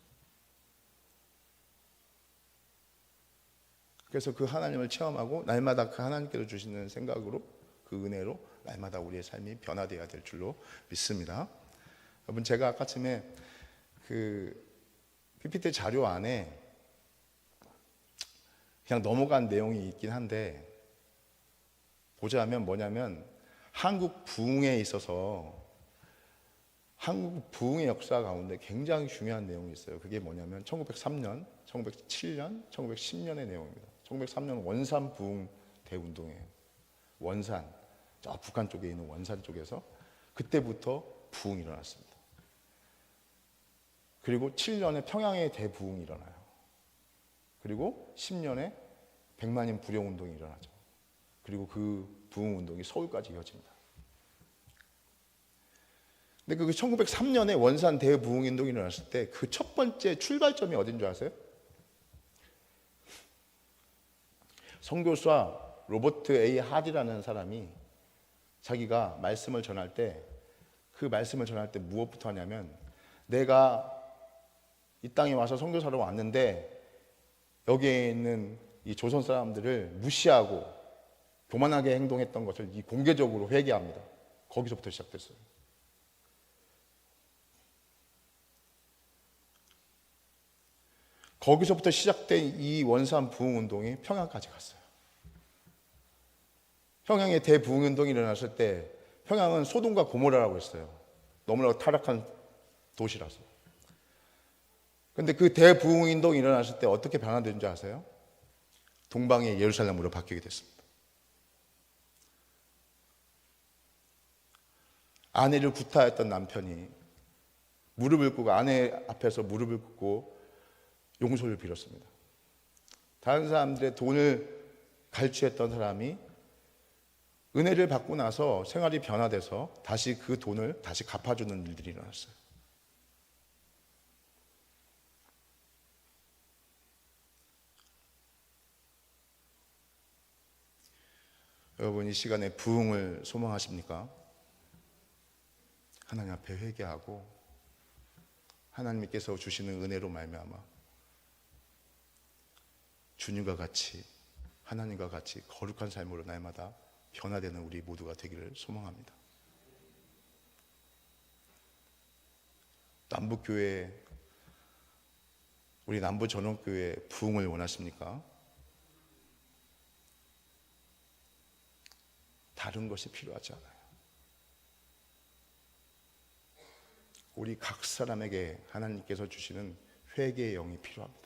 그래서 그 하나님을 체험하고 날마다 그 하나님께서 주시는 생각으로, 그 은혜로 날마다 우리의 삶이 변화되어야 될 줄로 믿습니다. 여러분, 제가 아까 전에 그 PPT 자료 안에 그냥 넘어간 내용이 있긴 한데, 보자면 뭐냐면 한국 부흥에 있어서 한국 부흥의 역사 가운데 굉장히 중요한 내용이 있어요. 그게 뭐냐면 1903년, 1907년, 1910년의 내용입니다. 1903년 원산 부흥 대운동이에요. 원산, 저 북한 쪽에 있는 원산 쪽에서 그때부터 부흥이 일어났습니다. 그리고 7년에 평양의 대부흥이 일어나요. 그리고 10년에 백만인 불용운동이 일어나죠. 그리고 그 부흥운동이 서울까지 이어집니다. 근데 그 1903년에 원산 대부흥운동이 일어났을 때 그 첫 번째 출발점이 어딘 줄 아세요? 선교사 로버트 A. 하디라는 사람이 자기가 말씀을 전할 때, 그 말씀을 전할 때 무엇부터 하냐면, 내가 이 땅에 와서 선교사로 왔는데 여기에 있는 이 조선 사람들을 무시하고 교만하게 행동했던 것을 공개적으로 회개합니다. 거기서부터 시작됐어요. 거기서부터 시작된 이 원산 부흥운동이 평양까지 갔어요. 평양의 대부흥운동이 일어났을 때 평양은 소돔과 고모라라고 했어요. 너무나 타락한 도시라서. 근데 그 대부흥운동이 일어났을 때 어떻게 변화된 줄 아세요? 동방의 예루살렘으로 바뀌게 됐습니다. 아내를 구타했던 남편이 무릎을 꿇고, 아내 앞에서 무릎을 꿇고 용서를 빌었습니다. 다른 사람들의 돈을 갈취했던 사람이 은혜를 받고 나서 생활이 변화돼서 다시 그 돈을 다시 갚아주는 일들이 일어났어요. 여러분, 이 시간에 부흥을 소망하십니까? 하나님 앞에 회개하고 하나님께서 주시는 은혜로 말미암아 주님과 같이, 하나님과 같이 거룩한 삶으로 날마다 변화되는 우리 모두가 되기를 소망합니다. 남북교회, 우리 남부전원교회 부흥을 원하십니까? 다른 것이 필요하지 않아요. 우리 각 사람에게 하나님께서 주시는 회개의 영이 필요합니다.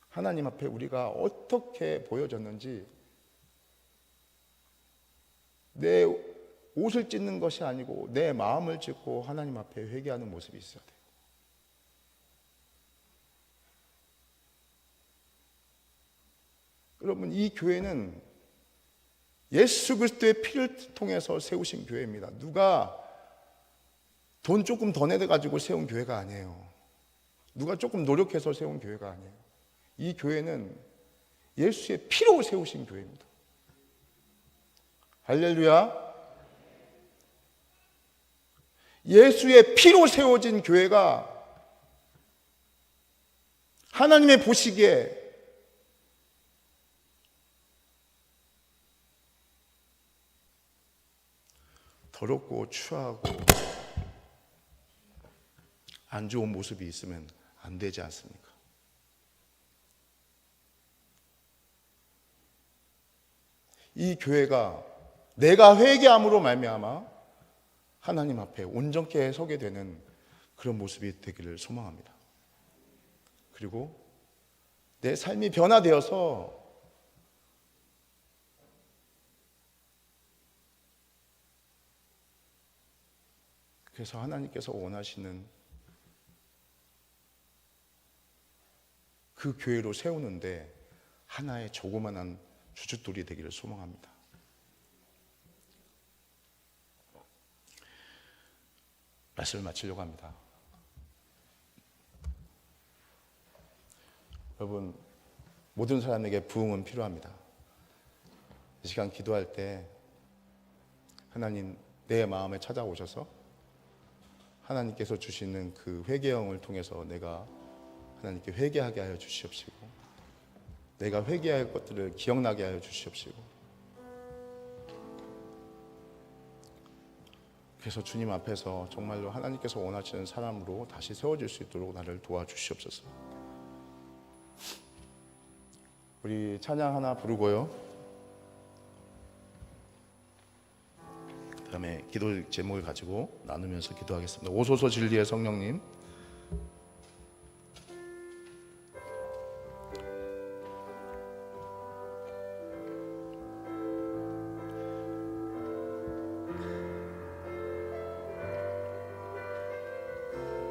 하나님 앞에 우리가 어떻게 보여졌는지, 내 옷을 찢는 것이 아니고 내 마음을 찢고 하나님 앞에 회개하는 모습이 있어야 돼요. 여러분, 이 교회는 예수 그리스도의 피를 통해서 세우신 교회입니다. 누가 돈 조금 더 내가지고 세운 교회가 아니에요. 누가 조금 노력해서 세운 교회가 아니에요. 이 교회는 예수의 피로 세우신 교회입니다. 할렐루야. 예수의 피로 세워진 교회가 하나님의 보시기에 더럽고 추하고 안 좋은 모습이 있으면 안 되지 않습니까? 이 교회가 내가 회개함으로 말미암아 하나님 앞에 온전케 서게 되는 그런 모습이 되기를 소망합니다. 그리고 내 삶이 변화되어서 그래서 하나님께서 원하시는 그 교회로 세우는데 하나의 조그만한 주춧돌이 되기를 소망합니다. 말씀을 마치려고 합니다. 여러분, 모든 사람에게 부흥은 필요합니다. 이 시간 기도할 때 하나님 내 마음에 찾아오셔서 하나님께서 주시는 그 회개형을 통해서 내가 하나님께 회개하게 하여 주시옵시고, 내가 회개할 것들을 기억나게 하여 주시옵시고, 그래서 주님 앞에서 정말로 하나님께서 원하시는 사람으로 다시 세워질 수 있도록 나를 도와주시옵소서. 우리 찬양 하나 부르고요, 그 다음에 기도 제목을 가지고 나누면서 기도하겠습니다. 오소서 진리의 성령님.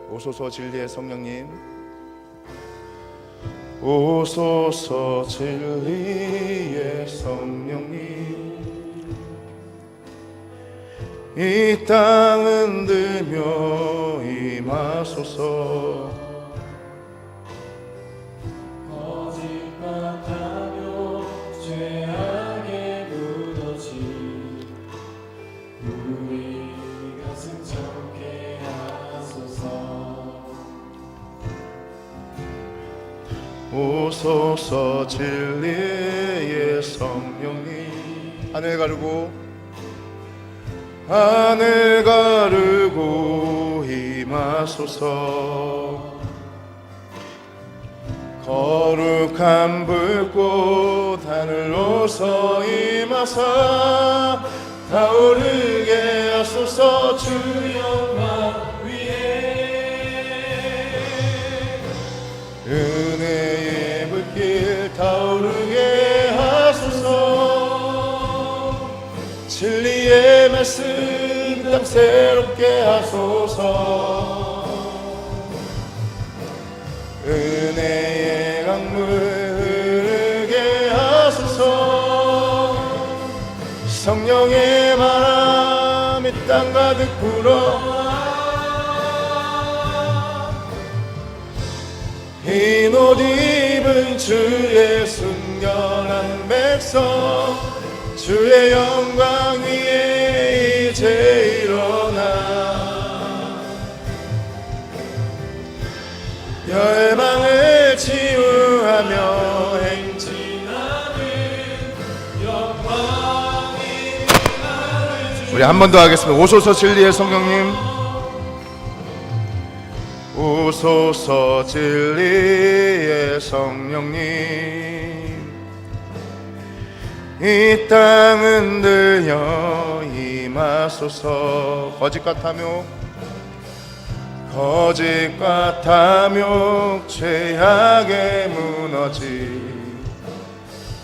오소서 진리의 성령님. 오소서 진리의 성령님. 이 땅 흔들며 임하소서. 거짓 같아며 죄악에 무너진 우리 가슴 적게 하소서. 오소서 진리의 성령님. 하늘 가르고 하늘 가르고 임하소서. 거룩한 불꽃 하늘로서 임하사 타오르게 하소서. 주 영광 위에 은혜의 불길 타오르게 하소서. 진리의 말씀 땅 새롭게 하소서. 은혜의 강물 흐르게 하소서. 성령의 바람이 땅 가득 불어 흰 옷 입은 주의 순결한 백성 주의 영광 위에 이제 일어나 열방을 치유하며 행진하는 영광이 우리 한 번 더 하겠습니다. 오소서 진리의 성령님. 오소서 진리의 성령님. 이 땅 흔들려 임하소서. 거짓 같아며 죄악에 무너진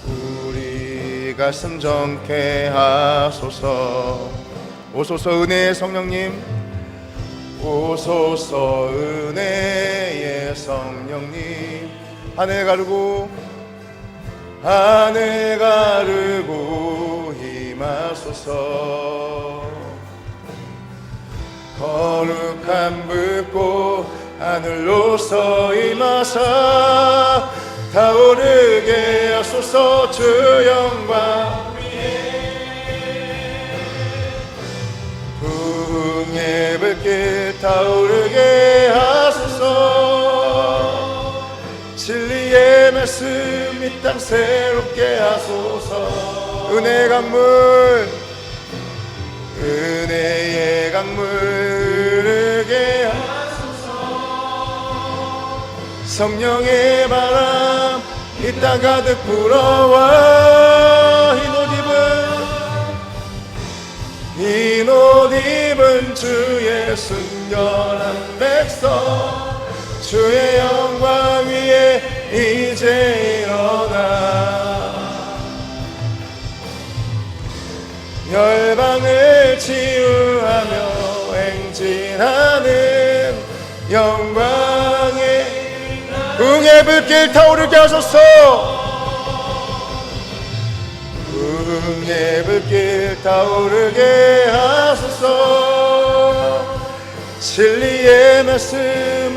우리 가슴 정케 하소서. 오소서 은혜의 성령님. 오소서 은혜의 성령님. 하늘 가르고 임하소서. 거룩한 불꽃 하늘로서 임하사 타오르게 하소서. 주 영광 위에 부흥의 불길 타오르게 하소서. 진리의 말씀 이 땅 새롭게 하소서. 은혜의 강물 은혜의 강물 흐르게 하소서. 성령의 바람 이 땅 가득 불어와 흰 옷 입은 주의 순결한 백성, 주의 영광 위에 이제 일어나 열방을 치유하며 행진하는 영광의 응의 불길 타오르게 하소서. 응의 불길 타오르게 하소서. 진리의 말씀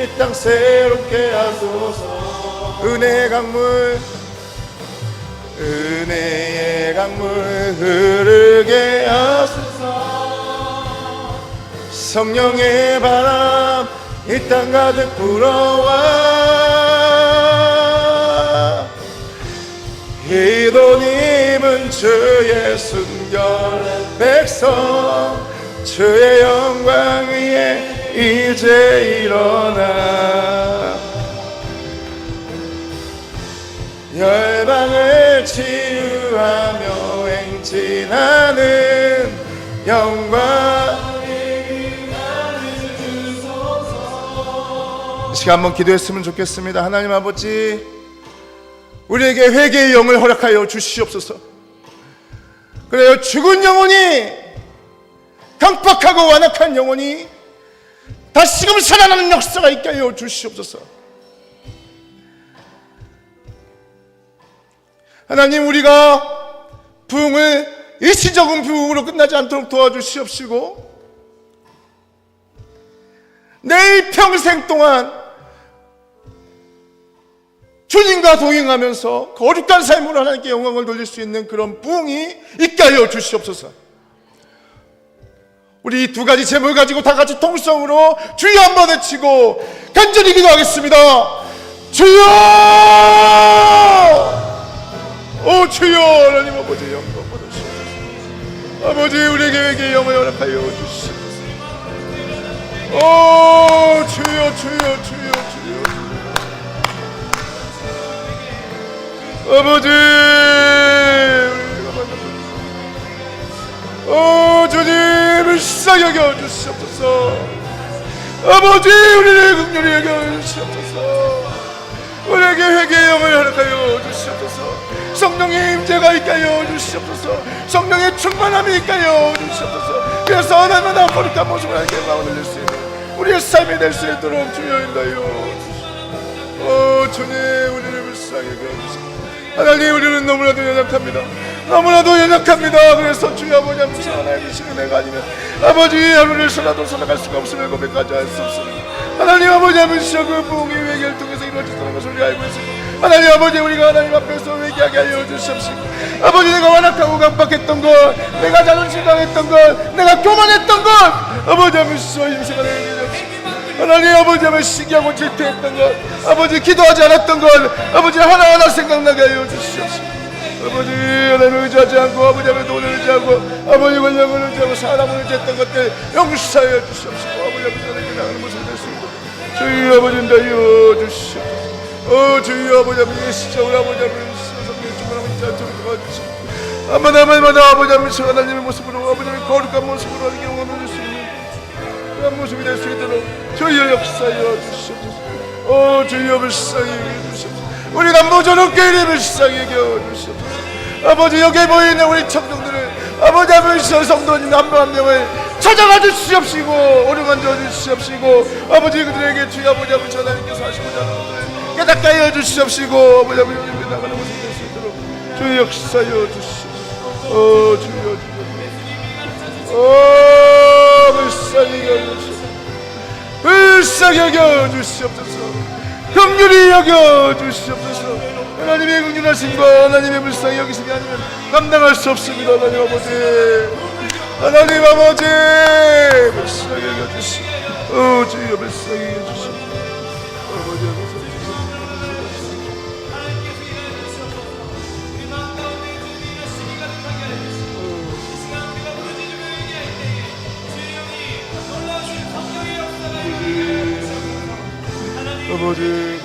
이 땅 새롭게 하소서. 은혜의 강물 흐르게 하소서. 성령의 바람 이 땅 가득 불어와 흰 옷 입은 주의 순결한 백성, 주의 영광 위에 이제 일어나 열방을 치유하며 행진하는 영광. 이 시간 한번 기도했으면 좋겠습니다. 하나님 아버지, 우리에게 회개의 영을 허락하여 주시옵소서. 그래요, 죽은 영혼이, 강팍하고 완악한 영혼이 다시금 살아나는 역사가 있게 하여 주시옵소서. 하나님, 우리가 부흥을 일시적인 부흥으로 끝나지 않도록 도와주시옵시고, 내일 평생 동안 주님과 동행하면서 거룩한 삶으로 하나님께 영광을 돌릴 수 있는 그런 부흥이 있게 하여 주시옵소서. 우리 이 두 가지 제목을 가지고 다 같이 통성으로 주여 한번 외치고 간절히 기도하겠습니다. 주여! 오 주여! 하나님 아버지 영광 받으시옵소서. 아버지, 우리에게 회개의 영을 허락하여 주시옵소서. 오 주여 주여 주여 주여. 아버지, 주님을 시작 여겨 주시옵소서. 아버지, 우리를 긍휼히 여겨 주시옵소서. 우리에게 회개의 영을 허락하여 주시옵소서. 성령의 임재가 있게 하여 주시옵소서. 성령의 충만함이 있게 하여 주시옵소서. 그래서 날마다 거룩한 모습을 하나님께 영광을 돌릴 수 있는 우리의 삶이 될 수 있도록 주여 인도하여 주시옵소서. 주님, 우리를 불쌍히 여겨 주시옵소서. 하나님, 우리는 너무나도 연약합니다. 너무나도 연약합니다. 그래서 주여 아버지 앞에서 하나님이시는 내가 아니면 아버지 하루를 살아도 살아갈 수가 없음을 고백하지 할 수 없습니다. 하나님 아버지 앞에서 그 부흥의 회개를 통해서 이루어진다는 것을 우리가 알고 있습니다. 하나님 아버지, 우리가 하나님 앞에서 회개하게 하여 주시옵시고, 아버지, 내가 완악하고 강박했던 것, 내가 자존심 강했던 것, 내가 교만했던 것, 아버지 앞에서 인생을 회개해 주시옵시고, 하나님 아버지 앞에 시기하고 질투했던 것, 아버지 기도하지 않았던 것, 아버지 하나하나 생각나게 하여 주시옵시고, 아버지 하나님을 의지하지 않고 아버지 앞에 돈을 의지하고 아버지 권력을 의지하고 사람을 의지했던 것들 용서하여 주시옵시고, 아버지 앞에 하나님께 나가는 모습이 될 수 있도록 주의 아버지 인도하여 주시옵소서. 주의 아버지 앞에 시청을 아버지 앞에 성령의 충만함을 인자처럼 도와주시고, 아마다 아버지 앞에 하나님의 모습으로 아버지의 거룩한 모습으로 하나님께 영광을 돌릴 수 있는 그런 모습이 될 수 있도록 주여 역사하여 주시옵소서. 주여 불쌍히 여겨 주시옵소서. 우리 남부전업계 이름을 불쌍히 여겨 주시옵소서. 아버지, 여기에 모여있는 우리 청중들을 아버지 앞에서 성도님 한 명 한 명을 찾아가 주시옵시고 오르간 주시옵시고, 아버지 그들에게 주여 아버지 아버지 하나님께서 하시고자 하는 것들을 깨닫게 하여 주시옵시고, 아버지 아버지 우리에게 나가는 모습이 될 수 있도록 주여 역사하여 주시옵소서. 주여 불쌍히 여겨 주시옵소서. 불쌍히 여겨 주시옵소서. 긍휼히 여겨 주시옵소서. 하나님의 긍휼하심과 하나님의 불쌍히 여기심이 아니면 감당할 수 없습니다. 하나님 아버지, 하나님 아버지, 불쌍히 여겨 주시옵소서. 주여 불쌍히 여겨 주시옵소서. 아버지 아버지,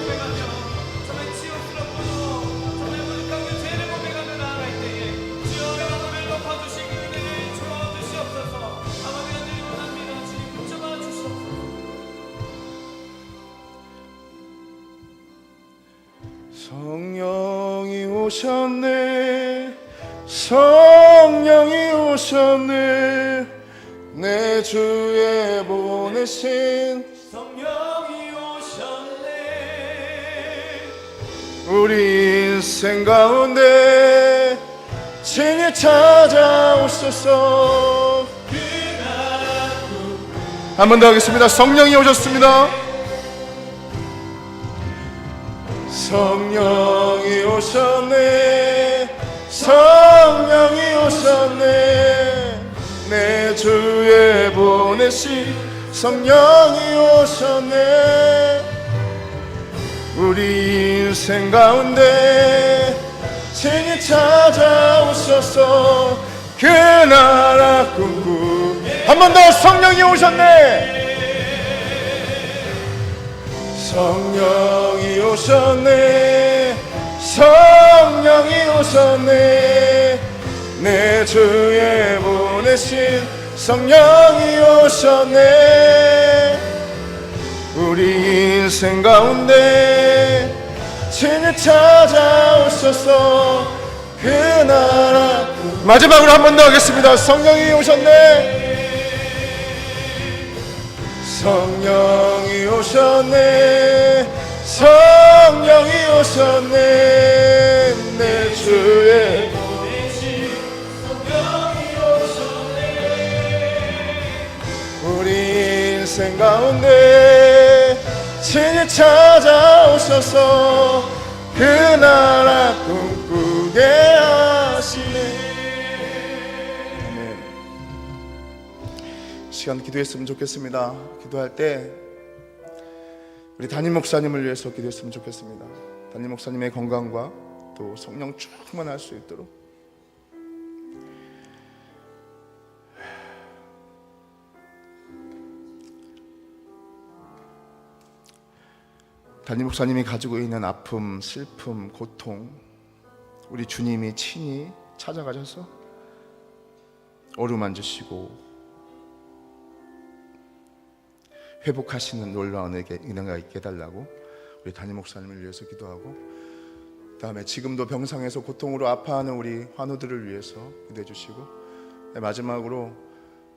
고백하며 정말 치욕스럽고도 정말 무익하게 죄를 고백하며 나아갈 때에 주여 영광을 높아주시고 은혜를 주어주시옵소서. 아버지 하나님 원합니다. 주님 붙잡아 주시옵소서. 성령이 오셨네, 성령이 오셨네, 내 주에 보내신 성령이 오셨네. 우리 인생 가운데 친히 찾아오소서. 한 번 더 하겠습니다. 성령이 오셨습니다. 성령이 오셨네, 성령이 오셨네, 내 주에 보내신 성령이 오셨네. 우리 인생 가운데 친히 찾아오셔서 그 나라 꿈꾸. 한 번 더. 성령이 오셨네, 성령이 오셨네, 성령이 오셨네, 내 주에 보내신 성령이 오셨네. 우리 인생 가운데 친히 찾아오셔서 그 나라. 마지막으로 한 번 더 하겠습니다. 성령이 오셨네, 성령이 오셨네, 성령이 오셨네, 내 주에 보내신 성령이 오셨네. 우리 인생 가운데 친히 찾아오셔서 그 나라 꿈꾸게 하시네. 시간 기도했으면 좋겠습니다. 기도할 때 우리 담임 목사님을 위해서 기도했으면 좋겠습니다. 담임 목사님의 건강과 또 성령 충만할 수 있도록. 담임 목사님이 가지고 있는 아픔, 슬픔, 고통, 우리 주님이 친히 찾아가셔서 어루만지시고 회복하시는 놀라운 은혜가 있게 해달라고 우리 담임 목사님을 위해서 기도하고, 그 다음에 지금도 병상에서 고통으로 아파하는 우리 환우들을 위해서 기도해 주시고, 마지막으로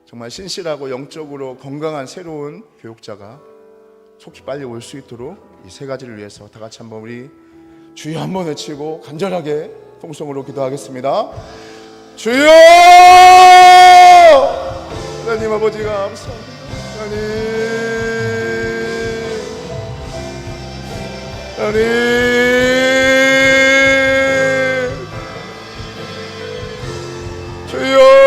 정말 신실하고 영적으로 건강한 새로운 교육자가 속히 빨리 올 수 있도록 이 세 가지를 위해서 다 같이 한번 우리 주여 한번 외치고 간절하게 통성으로 기도하겠습니다. 주여! 하나님 아버지가 감사합니다. 하나님, 주여,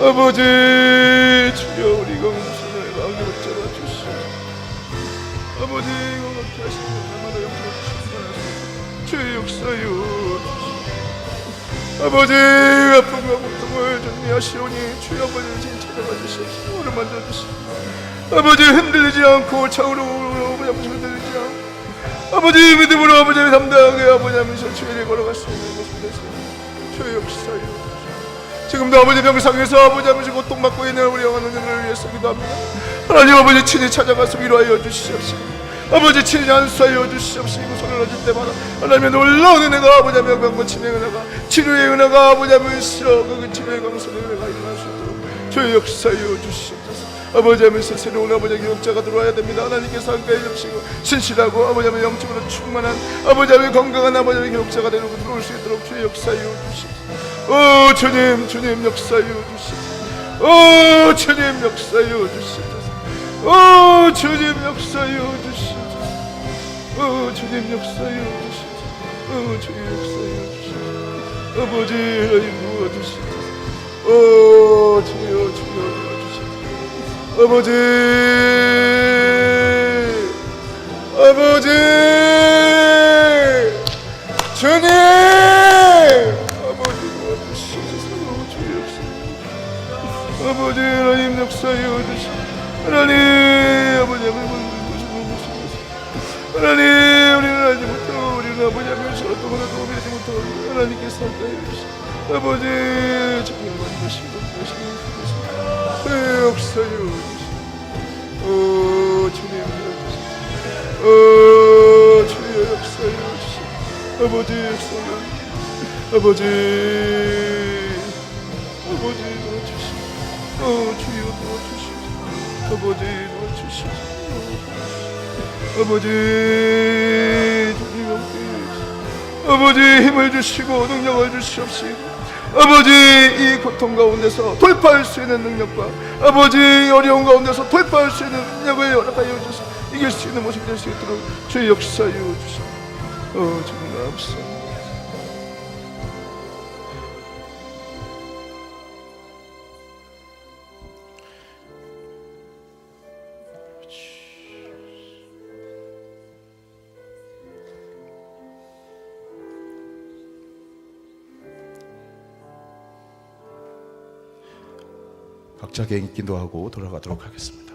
아버지, 주여, 우리 공신을 마음으로 잡아주시오. 아버지, 공업케 하시는 날마다 영광 주시옵소서. 주의 역사여 아버지, 아픔과 고통을 정리하시오니 주여 아버지를 지금 찾아봐 주시옵소서. 오늘 만져주시오. 아버지, 흔들리지 않고 차오르고 아버지 흔들리지 않고 아버지 믿음으로 아버지를 담당하게 아버지 하면서 주의를 걸어갈 수 있는 것을 되세요. 주의 역사여 지금도 아버지 병상에서 아버지 하면서 고통받고 있는 우리 영혼들을 위해서 기도합니다. 하나님 아버지 친히 찾아가서 위로하여 주시옵소서. 아버지 친히 안수하여 주시옵시고 손을 얹을 때마다 하나님의 놀라운 은혜가 아버지 하며 병고침의 은혜가 치료의 은혜가 아버지 하면서 그 치료의 강선의 은혜가 일어날 수 있도록 주의 역사여 주시옵소서. 아버지 하면서 새로운 아버지 교육자가 들어와야 됩니다. 하나님께서 한가해 주시고 신실하고 아버지 하며 영적으로 충만한 아버지 하며 건강한 아버지 하며 교육자가 되고 들어올 수 있도록 주의 역사여 주시옵소서. 오 주님, 주님 역사여 주시옵소서. 오 주님 역사여 주시옵소서. 오 주님 역사여 주시옵소서. 오 주님 역사여 주시옵소서. 오 주님 역사여 주시옵소서. 아버지 하나님 도와주시옵소서. 오 주여 주여 도와주시옵소서. 아버지 아버지 주님 아버지 도와주시옵소서. 오 주여 역사여 아버지 하나님 역사하여 주시고 하나님 아버지 하나님 우리는 알지 못하고 우리는 아버지 앞에서 어떤 거나 도움이 되지 못하고 하나님께서 함께하여 주시고 아버지 정말 주시고 역사하여 주시고 주님 주여 역사하여 주시고 아버지 역사하여 아버지 도와주시고 주여 도와주시고 아버지 도와주시고 아버지 주님 함께 아버지 힘을 주시고 능력을 주시옵시고 아버지 이 고통 가운데서 돌파할 수 있는 능력과 아버지 어려운 가운데서 돌파할 수 있는 능력을 허락하여 주시고 이길 수 있는 모습이 될 수 있도록 주의 역사하여 주시고 주님 감사합니다. 각자 개인 기도하고 돌아가도록 하겠습니다.